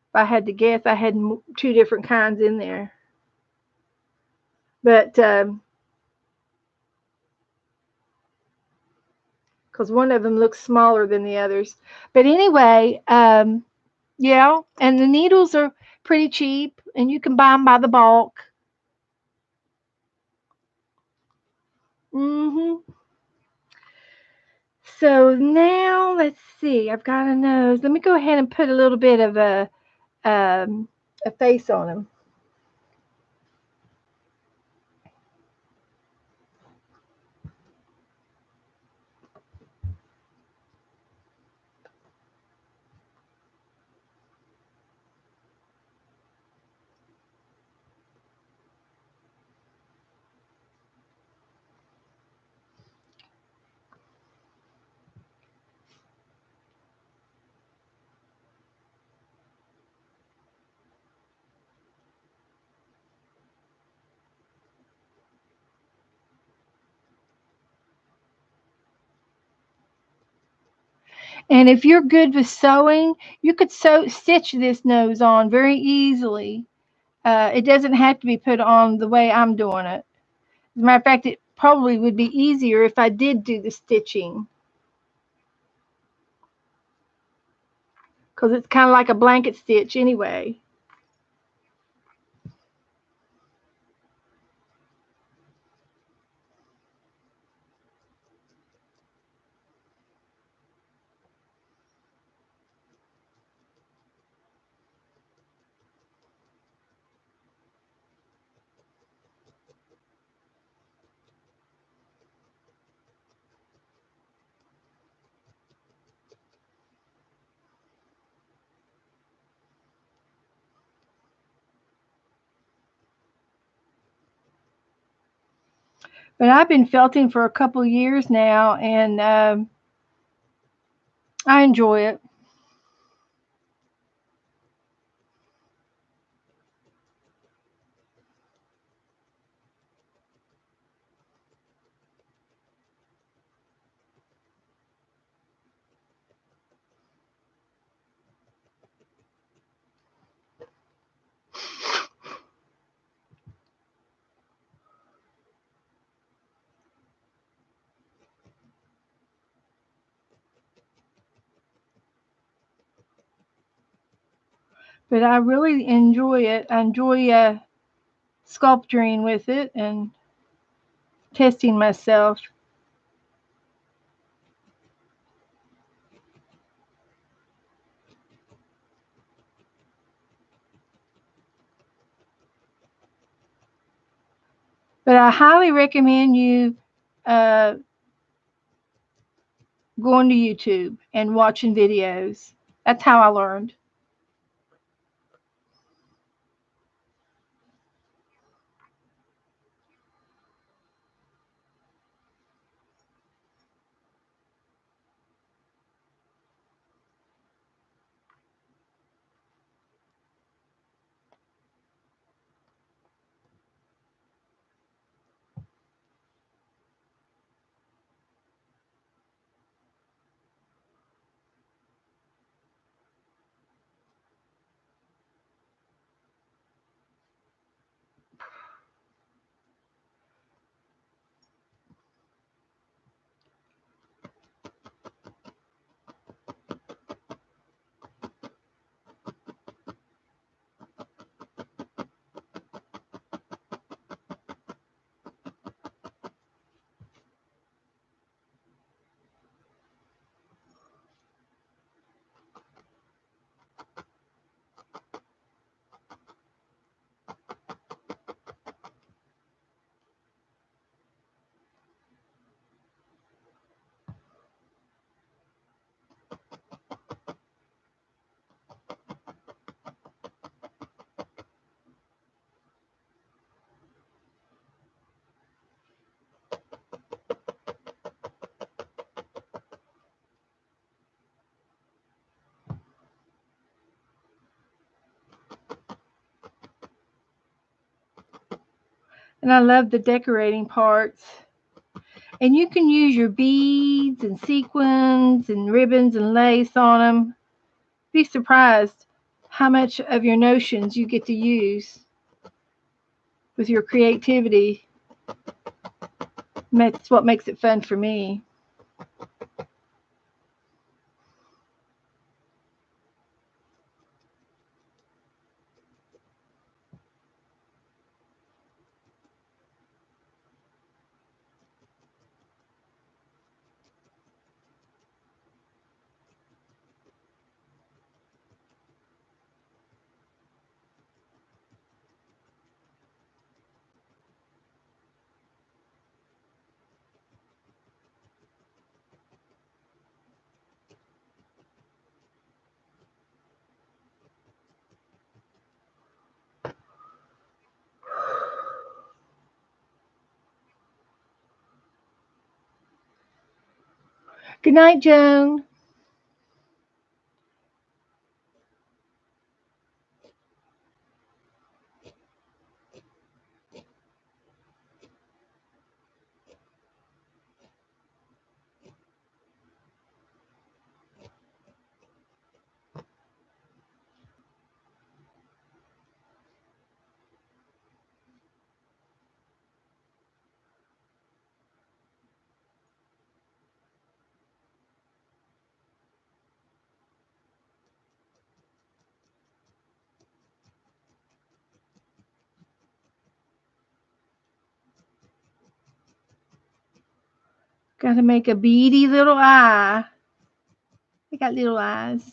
If I had to guess, I had two different kinds in there. But because one of them looks smaller than the others. But anyway, yeah, and the needles are pretty cheap, and you can buy them by the bulk. hmm So now let's see. I've got a nose. Let me go ahead and put a little bit of a face on him. And if you're good with sewing, you could stitch this nose on very easily. It doesn't have to be put on the way I'm doing it. As a matter of fact, it probably would be easier if I did do the stitching because it's kind of like a blanket stitch anyway. But I've been felting for a couple of years now, and I enjoy it. But I really enjoy it. I enjoy sculpturing with it and testing myself. But I highly recommend you uh, going to YouTube and watching videos. That's how I learned. And I love the decorating parts. And you can use your beads and sequins and ribbons and lace on them. Be surprised how much of your notions you get to use with your creativity. That's what makes it fun for me. Good night, Joan. Got to make a beady little eye. They got little eyes.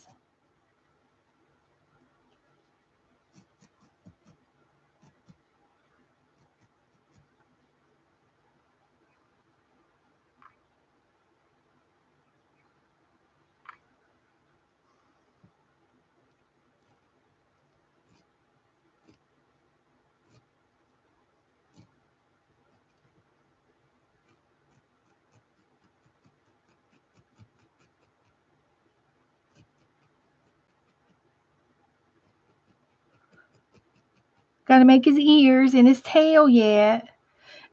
Got to make his ears and his tail yet.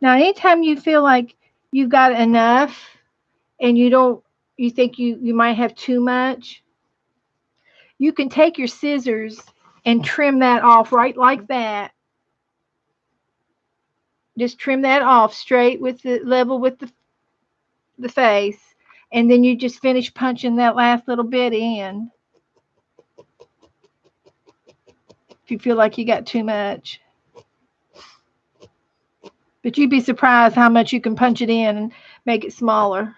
Now, anytime you feel like you've got enough and you think you might have too much, you can take your scissors and trim that off right like that. Just trim that off straight with the level with the face. And then you just finish punching that last little bit in if you feel like you got too much. But you'd be surprised how much you can punch it in and make it smaller.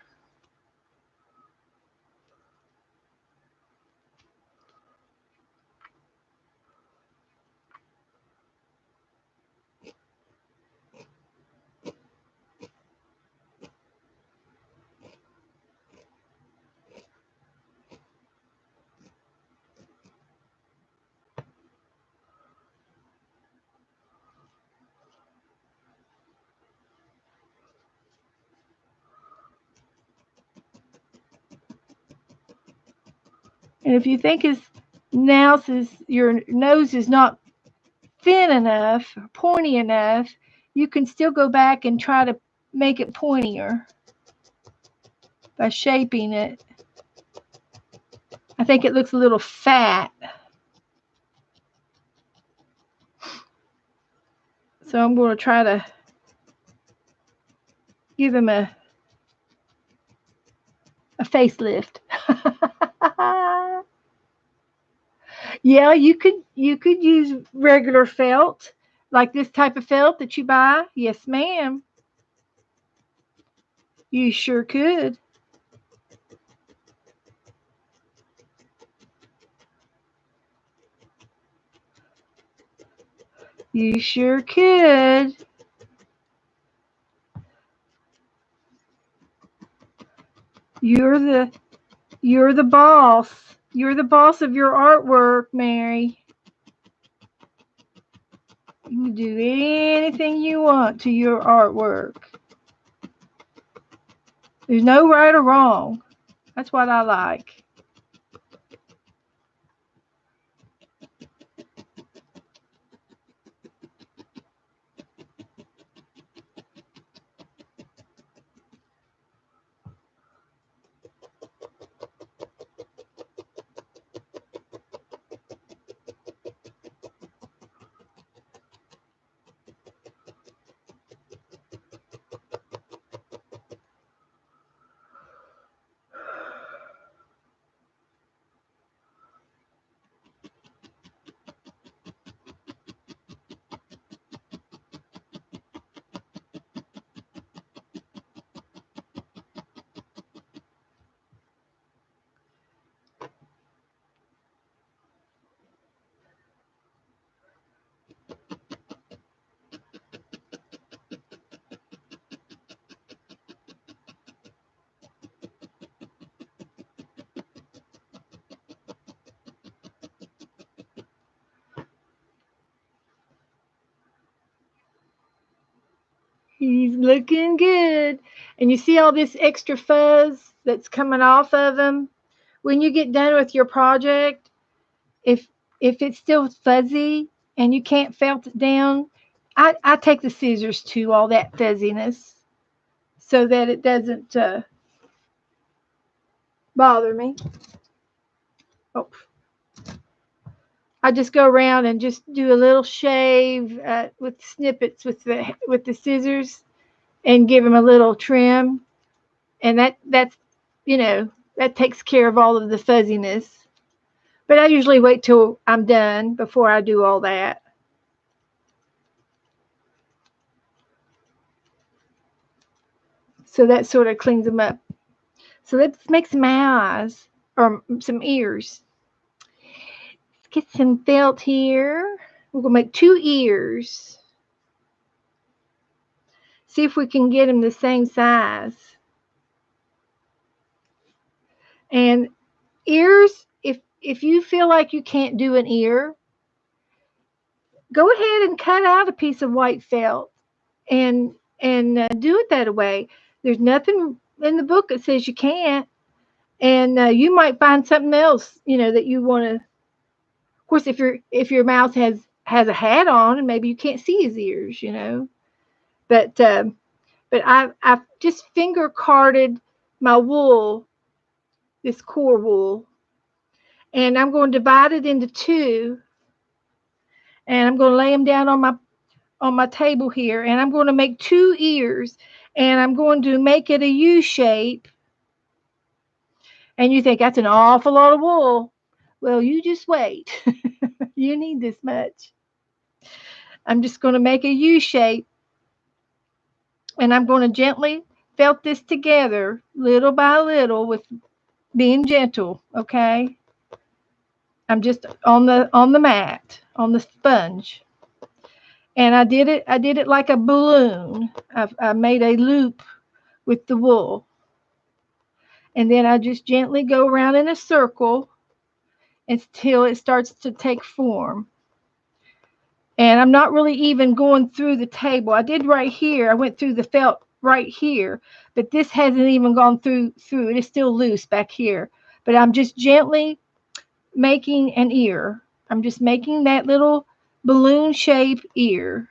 And if you think your nose is not thin enough, pointy enough, you can still go back and try to make it pointier by shaping it. I think it looks a little fat. So I'm going to try to give him a facelift. Yeah, you could use regular felt, like this type of felt that you buy. Yes, ma'am. You sure could. You sure could. You're the you're the boss. You're the boss of your artwork, Mary. You can do anything you want to your artwork. There's no right or wrong. That's what I like. He's looking good. And you see all this extra fuzz that's coming off of him? When you get done with your project, if it's still fuzzy and you can't felt it down, I take the scissors to all that fuzziness so that it doesn't bother me. Oh, I just go around and just do a little shave with snippets with the scissors and give him a little trim, and that's that takes care of all of the fuzziness. But I usually wait till I'm done before I do all that. So that sort of cleans them up. So let's make some eyes or some ears. Let's get some felt here. We're gonna make 2 ears. See if we can get them the same size. And ears, if you feel like you can't do an ear, go ahead and cut out a piece of white felt and do it that way. There's nothing in the book that says you can't, and you might find something else, that you want to. Of course, if your mouse has a hat on, and maybe you can't see his ears. But I've just finger carded my wool, this core wool, and I'm going to divide it into 2, and I'm going to lay them down on my table here, and I'm going to make 2 ears, and I'm going to make it a U shape. And you think that's an awful lot of wool. Well, you just wait. You need this much. I'm just going to make a U shape, and I'm going to gently felt this together little by little with being gentle, okay? I'm just on the mat, on the sponge. And I did it like a balloon. I made a loop with the wool. And then I just gently go around in a circle until it starts to take form. And I'm not really even going through the table. I did right here. I went through the felt right here, but this hasn't even gone through. It is still loose back here. But I'm just gently making an ear. I'm just making that little balloon shape ear.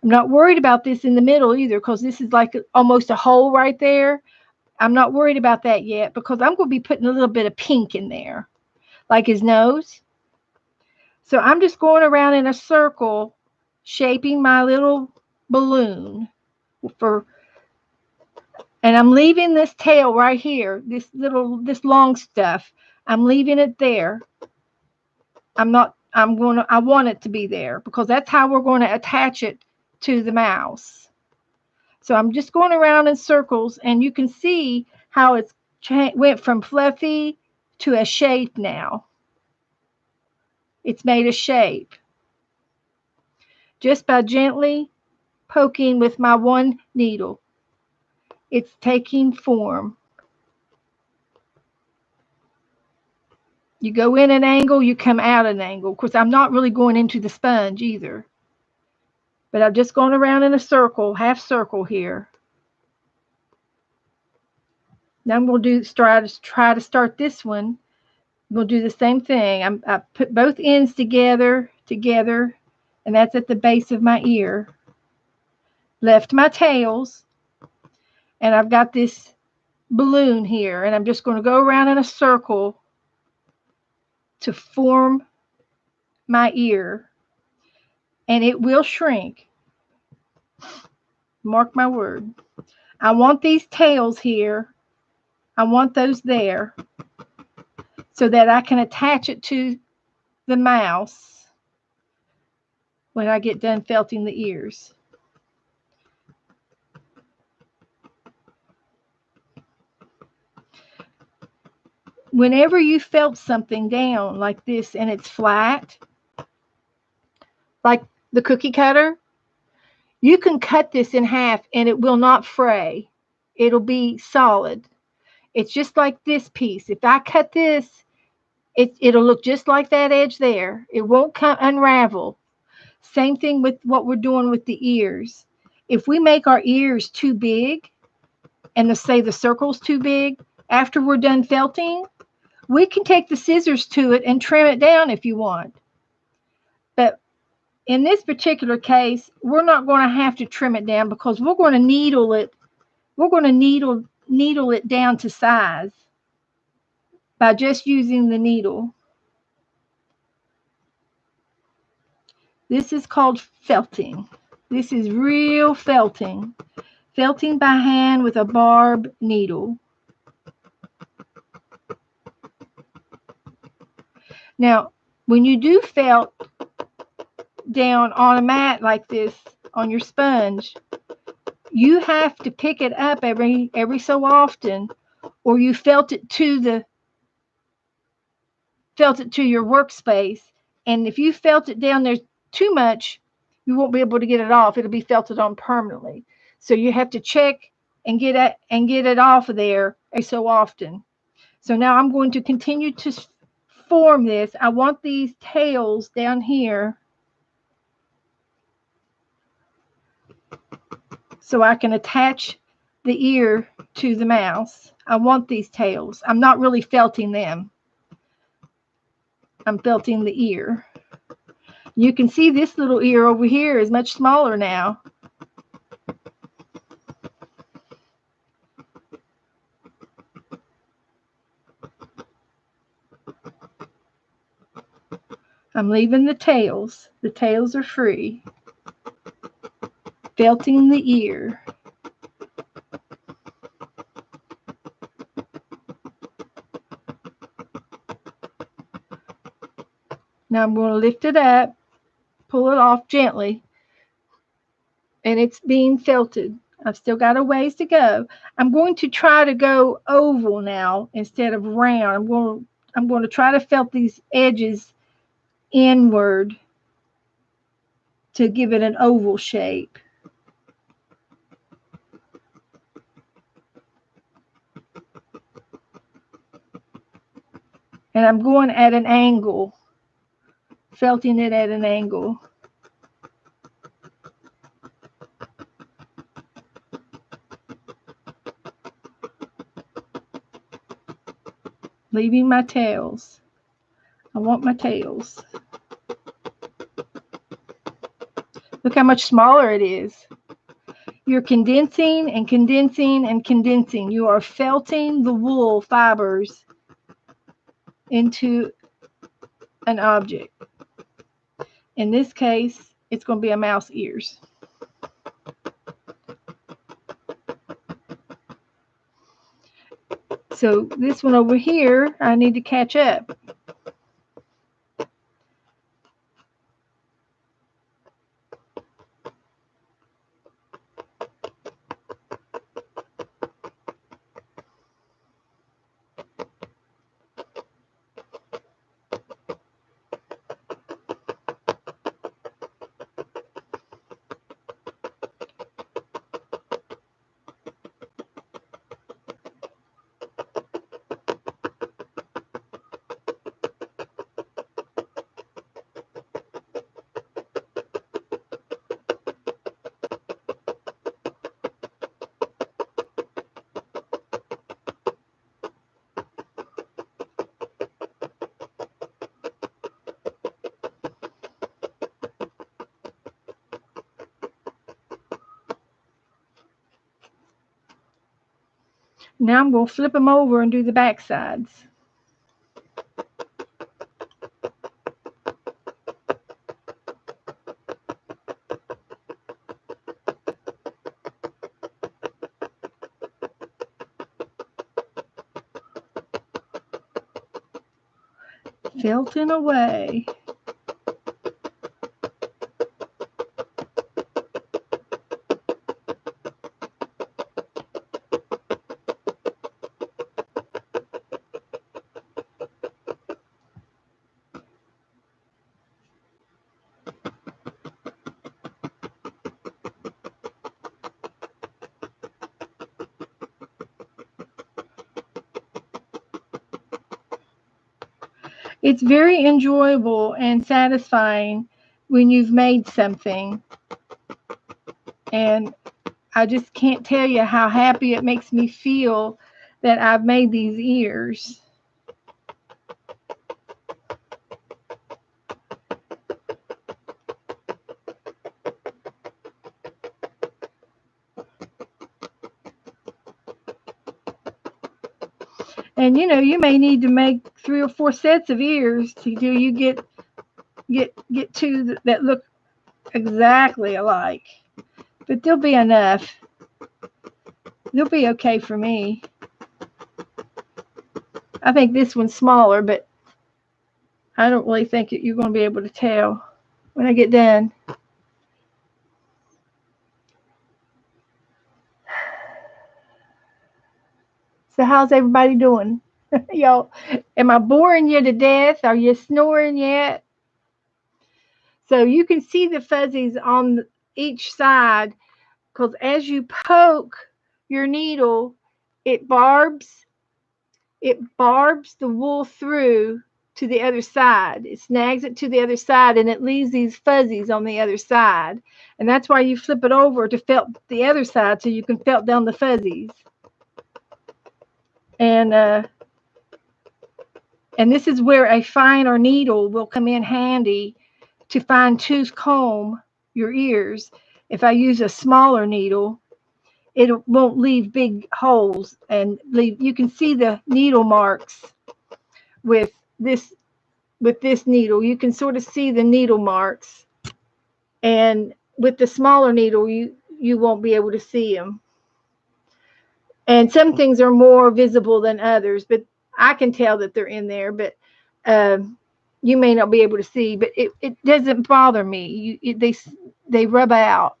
I'm not worried about this in the middle either, because this is like almost a hole right there. I'm not worried about that yet, because I'm going to be putting a little bit of pink in there, like his nose. So I'm just going around in a circle, shaping my little balloon and I'm leaving this tail right here, this long stuff. I'm leaving it there. I want it to be there, because that's how we're going to attach it to the mouse. So I'm just going around in circles, and you can see how it's went from fluffy to a shape now. It's made a shape just by gently poking with my one needle. It's taking form. You go in an angle, you come out an angle. Of course, I'm not really going into the sponge either, but I've just gone around in a circle, half circle here. Now I'm going to try to start this one. We'll do the same thing. I put both ends together, and that's at the base of my ear. Left my tails, and I've got this balloon here, and I'm just going to go around in a circle to form my ear, and it will shrink. Mark my word. I want these tails here. I want those there so that I can attach it to the mouse when I get done felting the ears. Whenever you felt something down like this and it's flat, like the cookie cutter, you can cut this in half and it will not fray. It'll be solid. It's just like this piece. If I cut this, it'll look just like that edge there. It won't unravel. Same thing with what we're doing with the ears. If we make our ears too big and say the circle's too big, after we're done felting, we can take the scissors to it and trim it down if you want. But in this particular case, we're not going to have to trim it down because we're going to needle it. We're going to needle it down to size by just using the needle. This is called felting. This is real felting. Felting by hand with a barb needle. Now, when you do felt down on a mat like this on your sponge, you have to pick it up every so often, or you felt it to your workspace. And if you felt it down there too much, you won't be able to get it off. It'll be felted on permanently. So you have to check and get it off of there every so often. So now I'm going to continue to form this. I want these tails down here so I can attach the ear to the mouse. I want these tails. I'm not really felting them. I'm felting the ear. You can see this little ear over here is much smaller now. I'm leaving the tails. The tails are free. Felting the ear. Now I'm going to lift it up, pull it off gently, and it's being felted. I've still got a ways to go. I'm going to try to go oval now instead of round. I'm going to try to felt these edges inward to give it an oval shape. And I'm going at an angle, felting it at an angle. Leaving my tails. I want my tails. Look how much smaller it is. You're condensing and condensing and condensing. You are felting the wool fibers into an object. In this case, it's going to be a mouse ears. So this one over here, I need to catch up. Now I'm going to flip them over and do the back sides. Felting away. It's very enjoyable and satisfying when you've made something And I just can't tell you how happy it makes me feel that I've made these ears. And you may need to make 3 or 4 sets of ears till you get two that look exactly alike. But they'll be enough. They'll be okay for me. I think this one's smaller, but I don't really think that you're going to be able to tell when I get done. So how's everybody doing? Y'all, am I boring you to death? Are you snoring yet? So you can see the fuzzies on each side, because as you poke your needle, it barbs the wool through to the other side. It snags it to the other side, and it leaves these fuzzies on the other side. And that's why you flip it over to felt the other side so you can felt down the fuzzies. And this is where a finer needle will come in handy to fine tooth comb your ears. If I use a smaller needle, it won't leave big holes, and you can see the needle marks with this needle. You can sort of see the needle marks, and with the smaller needle you won't be able to see them. And some things are more visible than others, but I can tell that they're in there, but you may not be able to see. But it doesn't bother me. They rub out.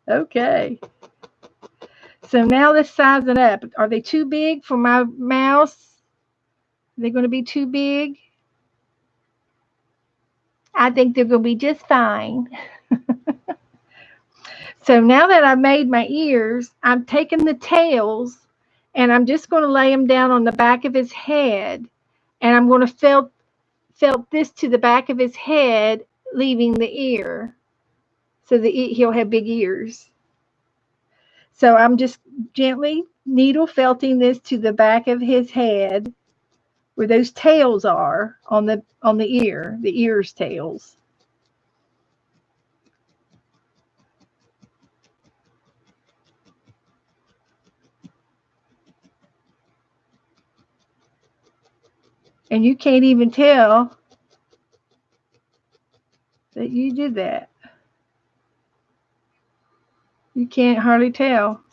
Okay. So now let's size it up. Are they too big for my mouse? Are they going to be too big? I think they're going to be just fine. So now that I've made my ears, I'm taking the tails and I'm just going to lay them down on the back of his head. And I'm going to felt this to the back of his head, leaving the ear, so that he'll have big ears. So I'm just gently needle felting this to the back of his head, where those tails are on the ear's tails. And you can't even tell that you did that. You can't hardly tell.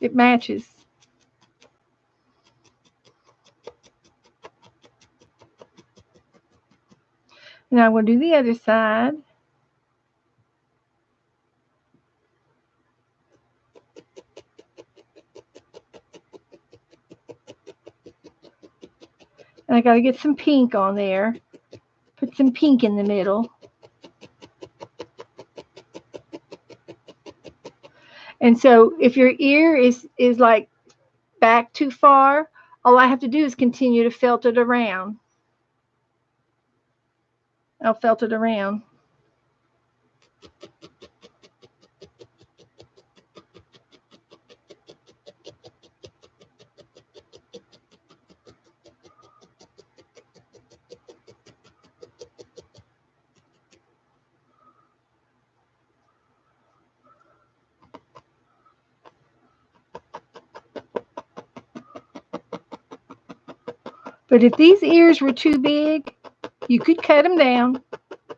It matches. Now we'll do the other side. And I got to get some pink on there. Put some pink in the middle. And so if your ear is like back too far, all I have to do is continue to felt it around. I'll felt it around. But if these ears were too big, you could cut them down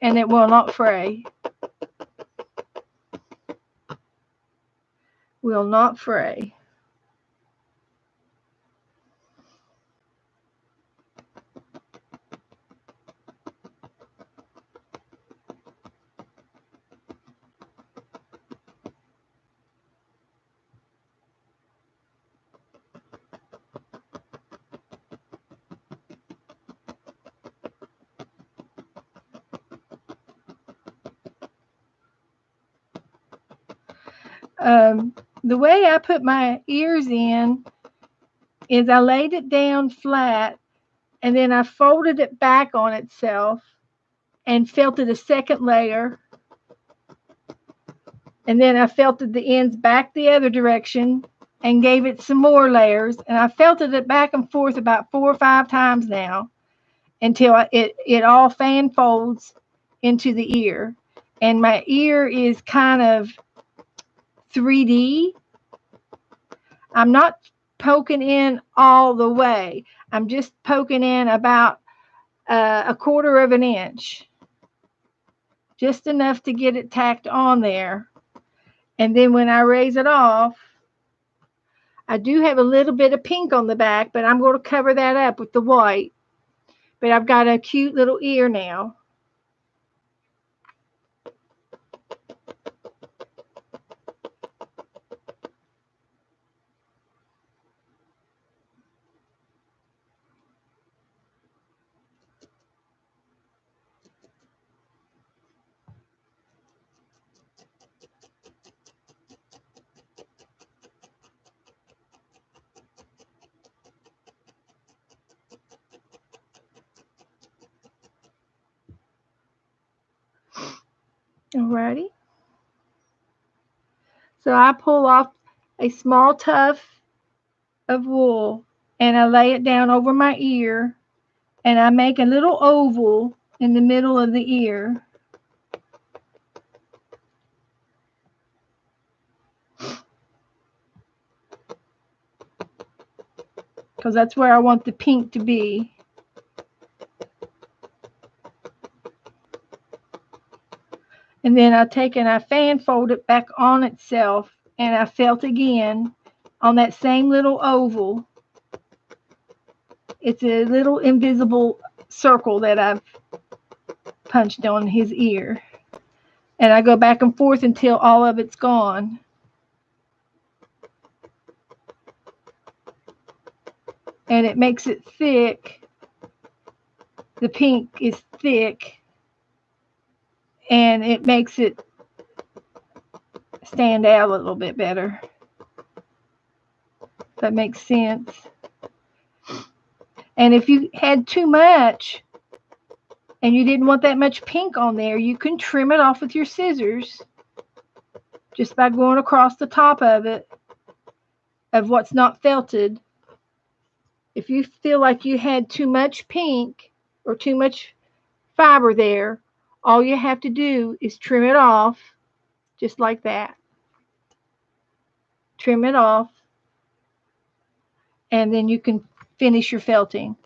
and it will not fray. Will not fray. The way I put my ears in is I laid it down flat and then I folded it back on itself and felted a second layer. And then I felted the ends back the other direction and gave it some more layers. And I felted it back and forth about 4 or 5 times now until it all fan folds into the ear. And my ear is kind of 3D. I'm not poking in all the way. I'm just poking in about a quarter of an inch, just enough to get it tacked on there. And then when I raise it off, I do have a little bit of pink on the back, but I'm going to cover that up with the white. But I've got a cute little ear now. Alrighty. So I pull off a small tuft of wool and I lay it down over my ear and I make a little oval in the middle of the ear. Because that's where I want the pink to be. And then I take and I fan fold it back on itself and I felt again on that same little oval. It's a little invisible circle that I've punched on his ear. And I go back and forth until all of it's gone. And it makes it thick. The pink is thick. And it makes it stand out a little bit better. If that makes sense. And if you had too much and you didn't want that much pink on there, you can trim it off with your scissors just by going across the top of it, of what's not felted. If you feel like you had too much pink or too much fiber there, all you have to do is trim it off just like that. Trim it off, and then you can finish your felting.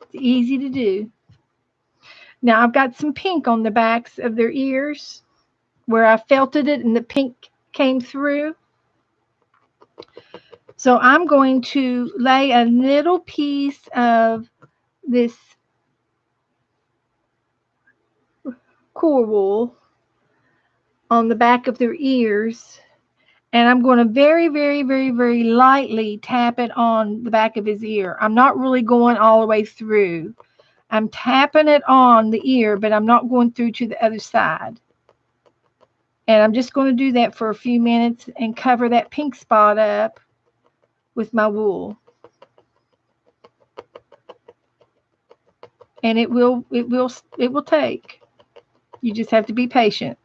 It's easy to do. Now I've got some pink on the backs of their ears where I felted it and the pink came through. So I'm going to lay a little piece of this core wool on the back of their ears, and I'm going to very, very, very, very lightly tap it on the back of his ear. I'm not really going all the way through. I'm tapping it on the ear, but I'm not going through to the other side. And I'm just going to do that for a few minutes and cover that pink spot up with my wool. And it will take. You just have to be patient.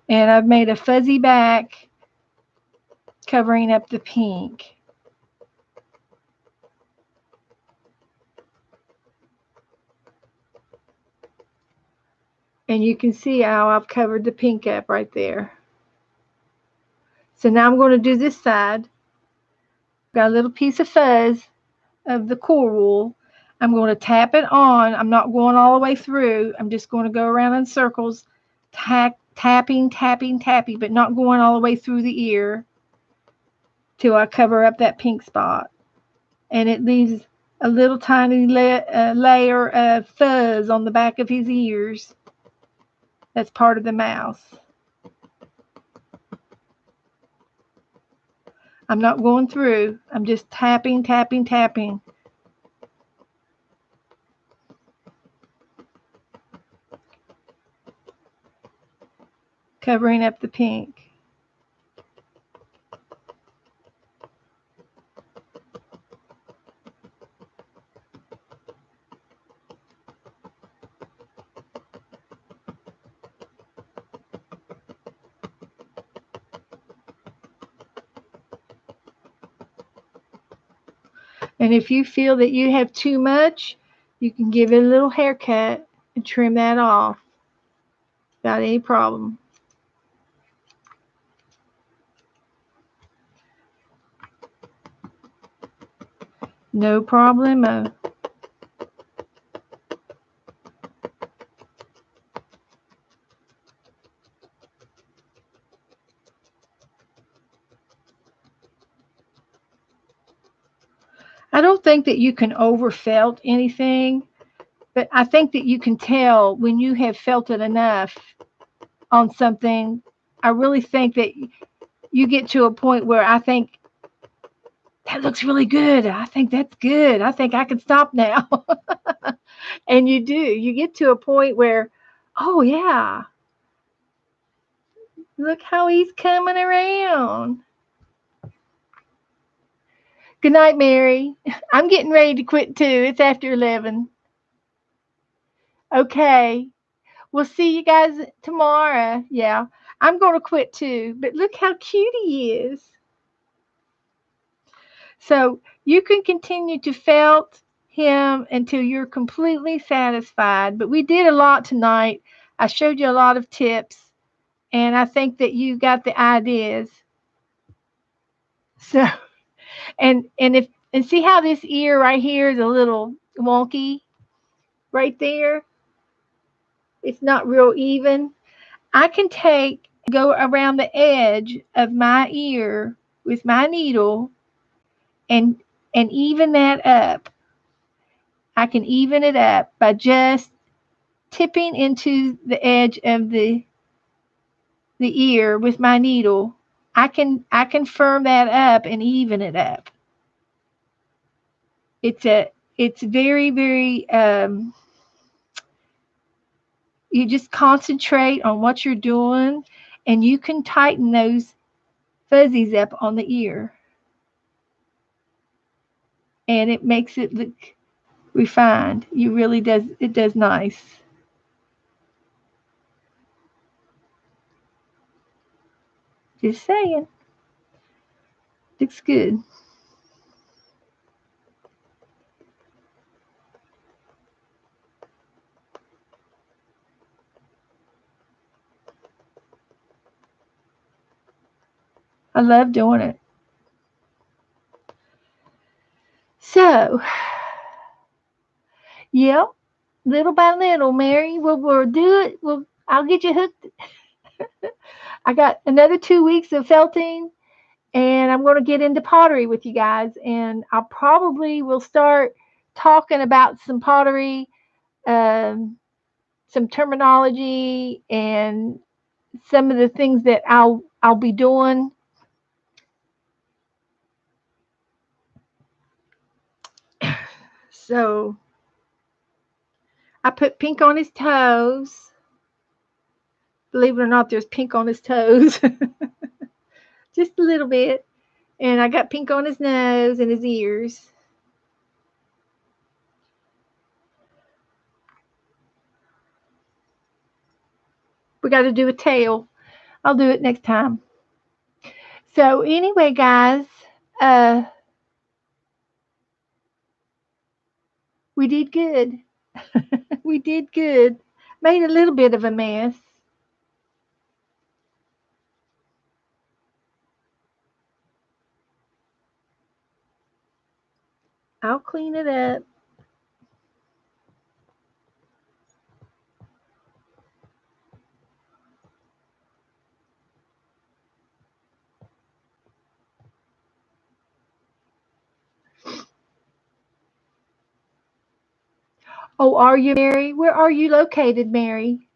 And I've made a fuzzy back covering up the pink. And you can see how I've covered the pink up right there. So now I'm going to do this side. Got a little piece of fuzz of the core wool. I'm going to tap it on. I'm not going all the way through. I'm just going to go around in circles, tapping, but not going all the way through the ear till I cover up that pink spot. And it leaves a little tiny layer of fuzz on the back of his ears. That's part of the mouse. I'm not going through. I'm just tapping. covering up the pink. And if you feel that you have too much, you can give it a little haircut and trim that off without any problem. No problemo. I don't think that you can overfelt anything, but I think that you can tell when you have felt it enough on something. I really think that you get to a point where I think that looks really good. I think that's good. I think I can stop now. And you do. You get to a point where, oh, yeah, look how he's coming around. Good night, Mary. I'm getting ready to quit too. It's after 11. Okay. We'll see you guys tomorrow. Yeah. I'm going to quit too. But look how cute he is. So you can continue to felt him until you're completely satisfied. But we did a lot tonight. I showed you a lot of tips. And I think that you got the ideas. So and see how this ear right here is a little wonky right there? It's not real even. I can go around the edge of my ear with my needle and even that up. I can even it up by just tipping into the edge of the ear with my needle. I can firm that up and even it up. It's very, very you just concentrate on what you're doing and you can tighten those fuzzies up on the ear. And it makes it look refined. It does nice. Just saying. Looks good. I love doing it. So, yep, little by little, Mary, we'll do it. I'll get you hooked. I got another 2 weeks of felting, and I'm going to get into pottery with you guys. And I probably will start talking about some pottery, um, some terminology, and some of the things that I'll be doing. So I put pink on his toes. Believe it or not, there's pink on his toes. Just a little bit. And I got pink on his nose and his ears. We got to do a tail. I'll do it next time. So anyway, guys, uh, we did good. We did good. Made a little bit of a mess. I'll clean it up. Oh, are you, Mary? Where are you located, Mary?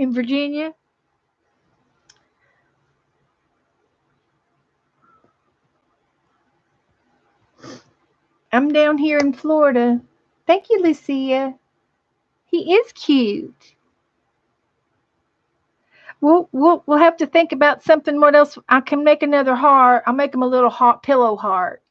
in Virginia. I'm down here in Florida. Thank you, Lucia. He is cute. We'll have to think about something. What else? I can make another heart. I'll make him a little heart pillow heart.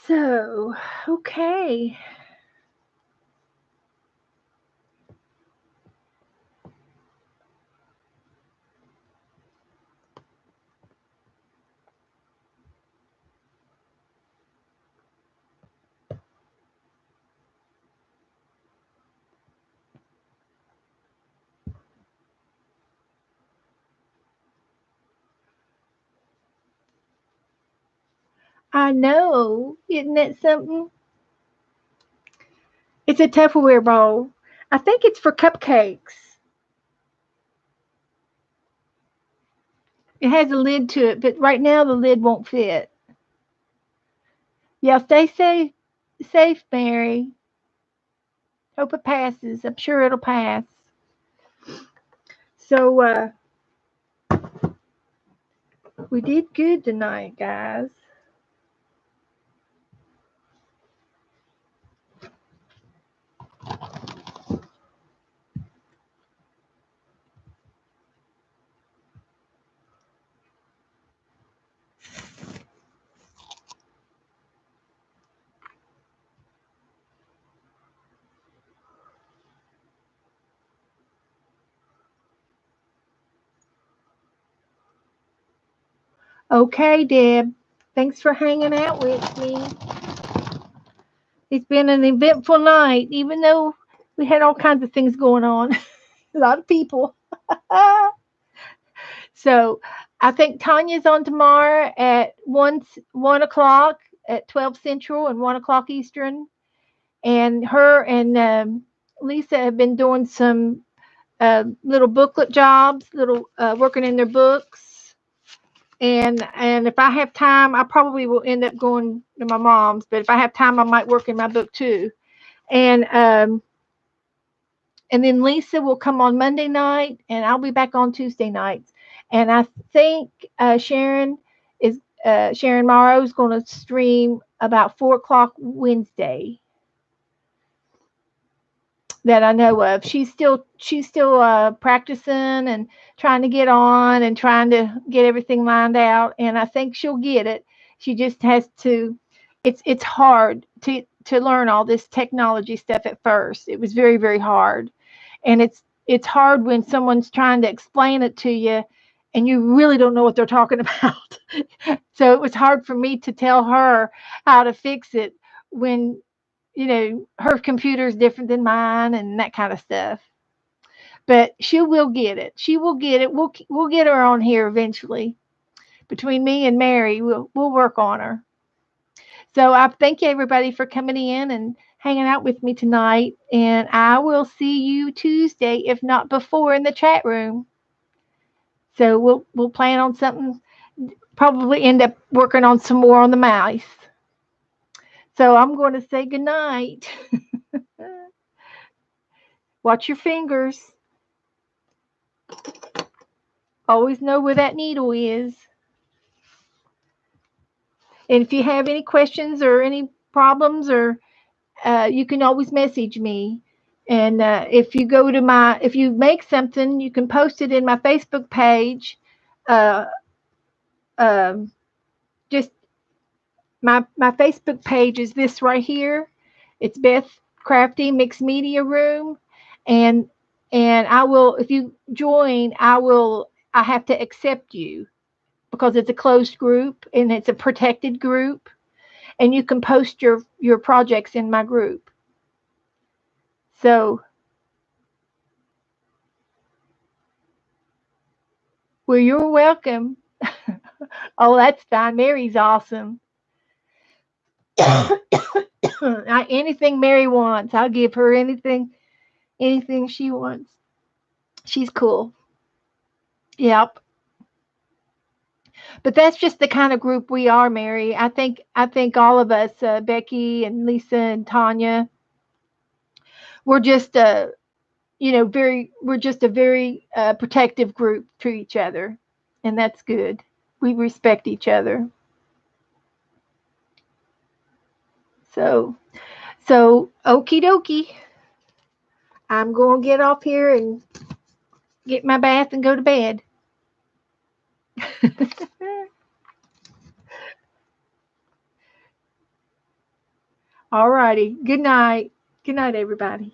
So, okay. I know. Isn't that something? It's a Tupperware bowl. I think it's for cupcakes. It has a lid to it, but right now the lid won't fit. Yeah, stay safe, Mary. Hope it passes. I'm sure it'll pass. So, we did good tonight, guys. Okay, Deb. Thanks for hanging out with me. It's been an eventful night, even though we had all kinds of things going on. A lot of people. So I think Tanya's on tomorrow at 1 o'clock at 12 Central and 1 o'clock Eastern. And her and Lisa have been doing some little booklet jobs, little working in their books. And if I have time, I probably will end up going to my mom's. But if I have time, I might work in my book too. And and then Lisa will come on Monday night, and I'll be back on Tuesday nights. And I think Sharon Morrow is going to stream about 4 o'clock Wednesday that I know of. She's still practicing and trying to get on and trying to get everything lined out. And I think she'll get it. She just has to. It's hard to learn all this technology stuff at first. It was very very hard, and it's hard when someone's trying to explain it to you and you really don't know what they're talking about. So it was hard for me to tell her how to fix it when her computer is different than mine and that kind of stuff. But she will get it. She will get it. We'll get her on here eventually. Between me and Mary, we'll work on her. So I thank everybody for coming in and hanging out with me tonight. And I will see you Tuesday, if not before, in the chat room. So we'll plan on something. Probably end up working on some more on the mice. So I'm going to say good night. Watch your fingers. Always know where that needle is. And if you have any questions or any problems, or you can always message me. And if you make something, you can post it in my Facebook page. Uh, um, just my Facebook page is this right here. It's Beth Crafty Mixed Media Room, and I will, if you join, I have to accept you because it's a closed group and it's a protected group, and you can post your projects in my group. So Well, you're welcome. Oh, that's fine. Mary's awesome. Anything Mary wants, I'll give her anything she wants. She's cool. Yep. But that's just the kind of group we are, Mary. I think all of us, Becky and Lisa and Tanya, we're just we're just a very protective group to each other, and that's good. We respect each other. So okie dokie. I'm going to get off here and get my bath and go to bed. All righty. Good night. Good night, everybody.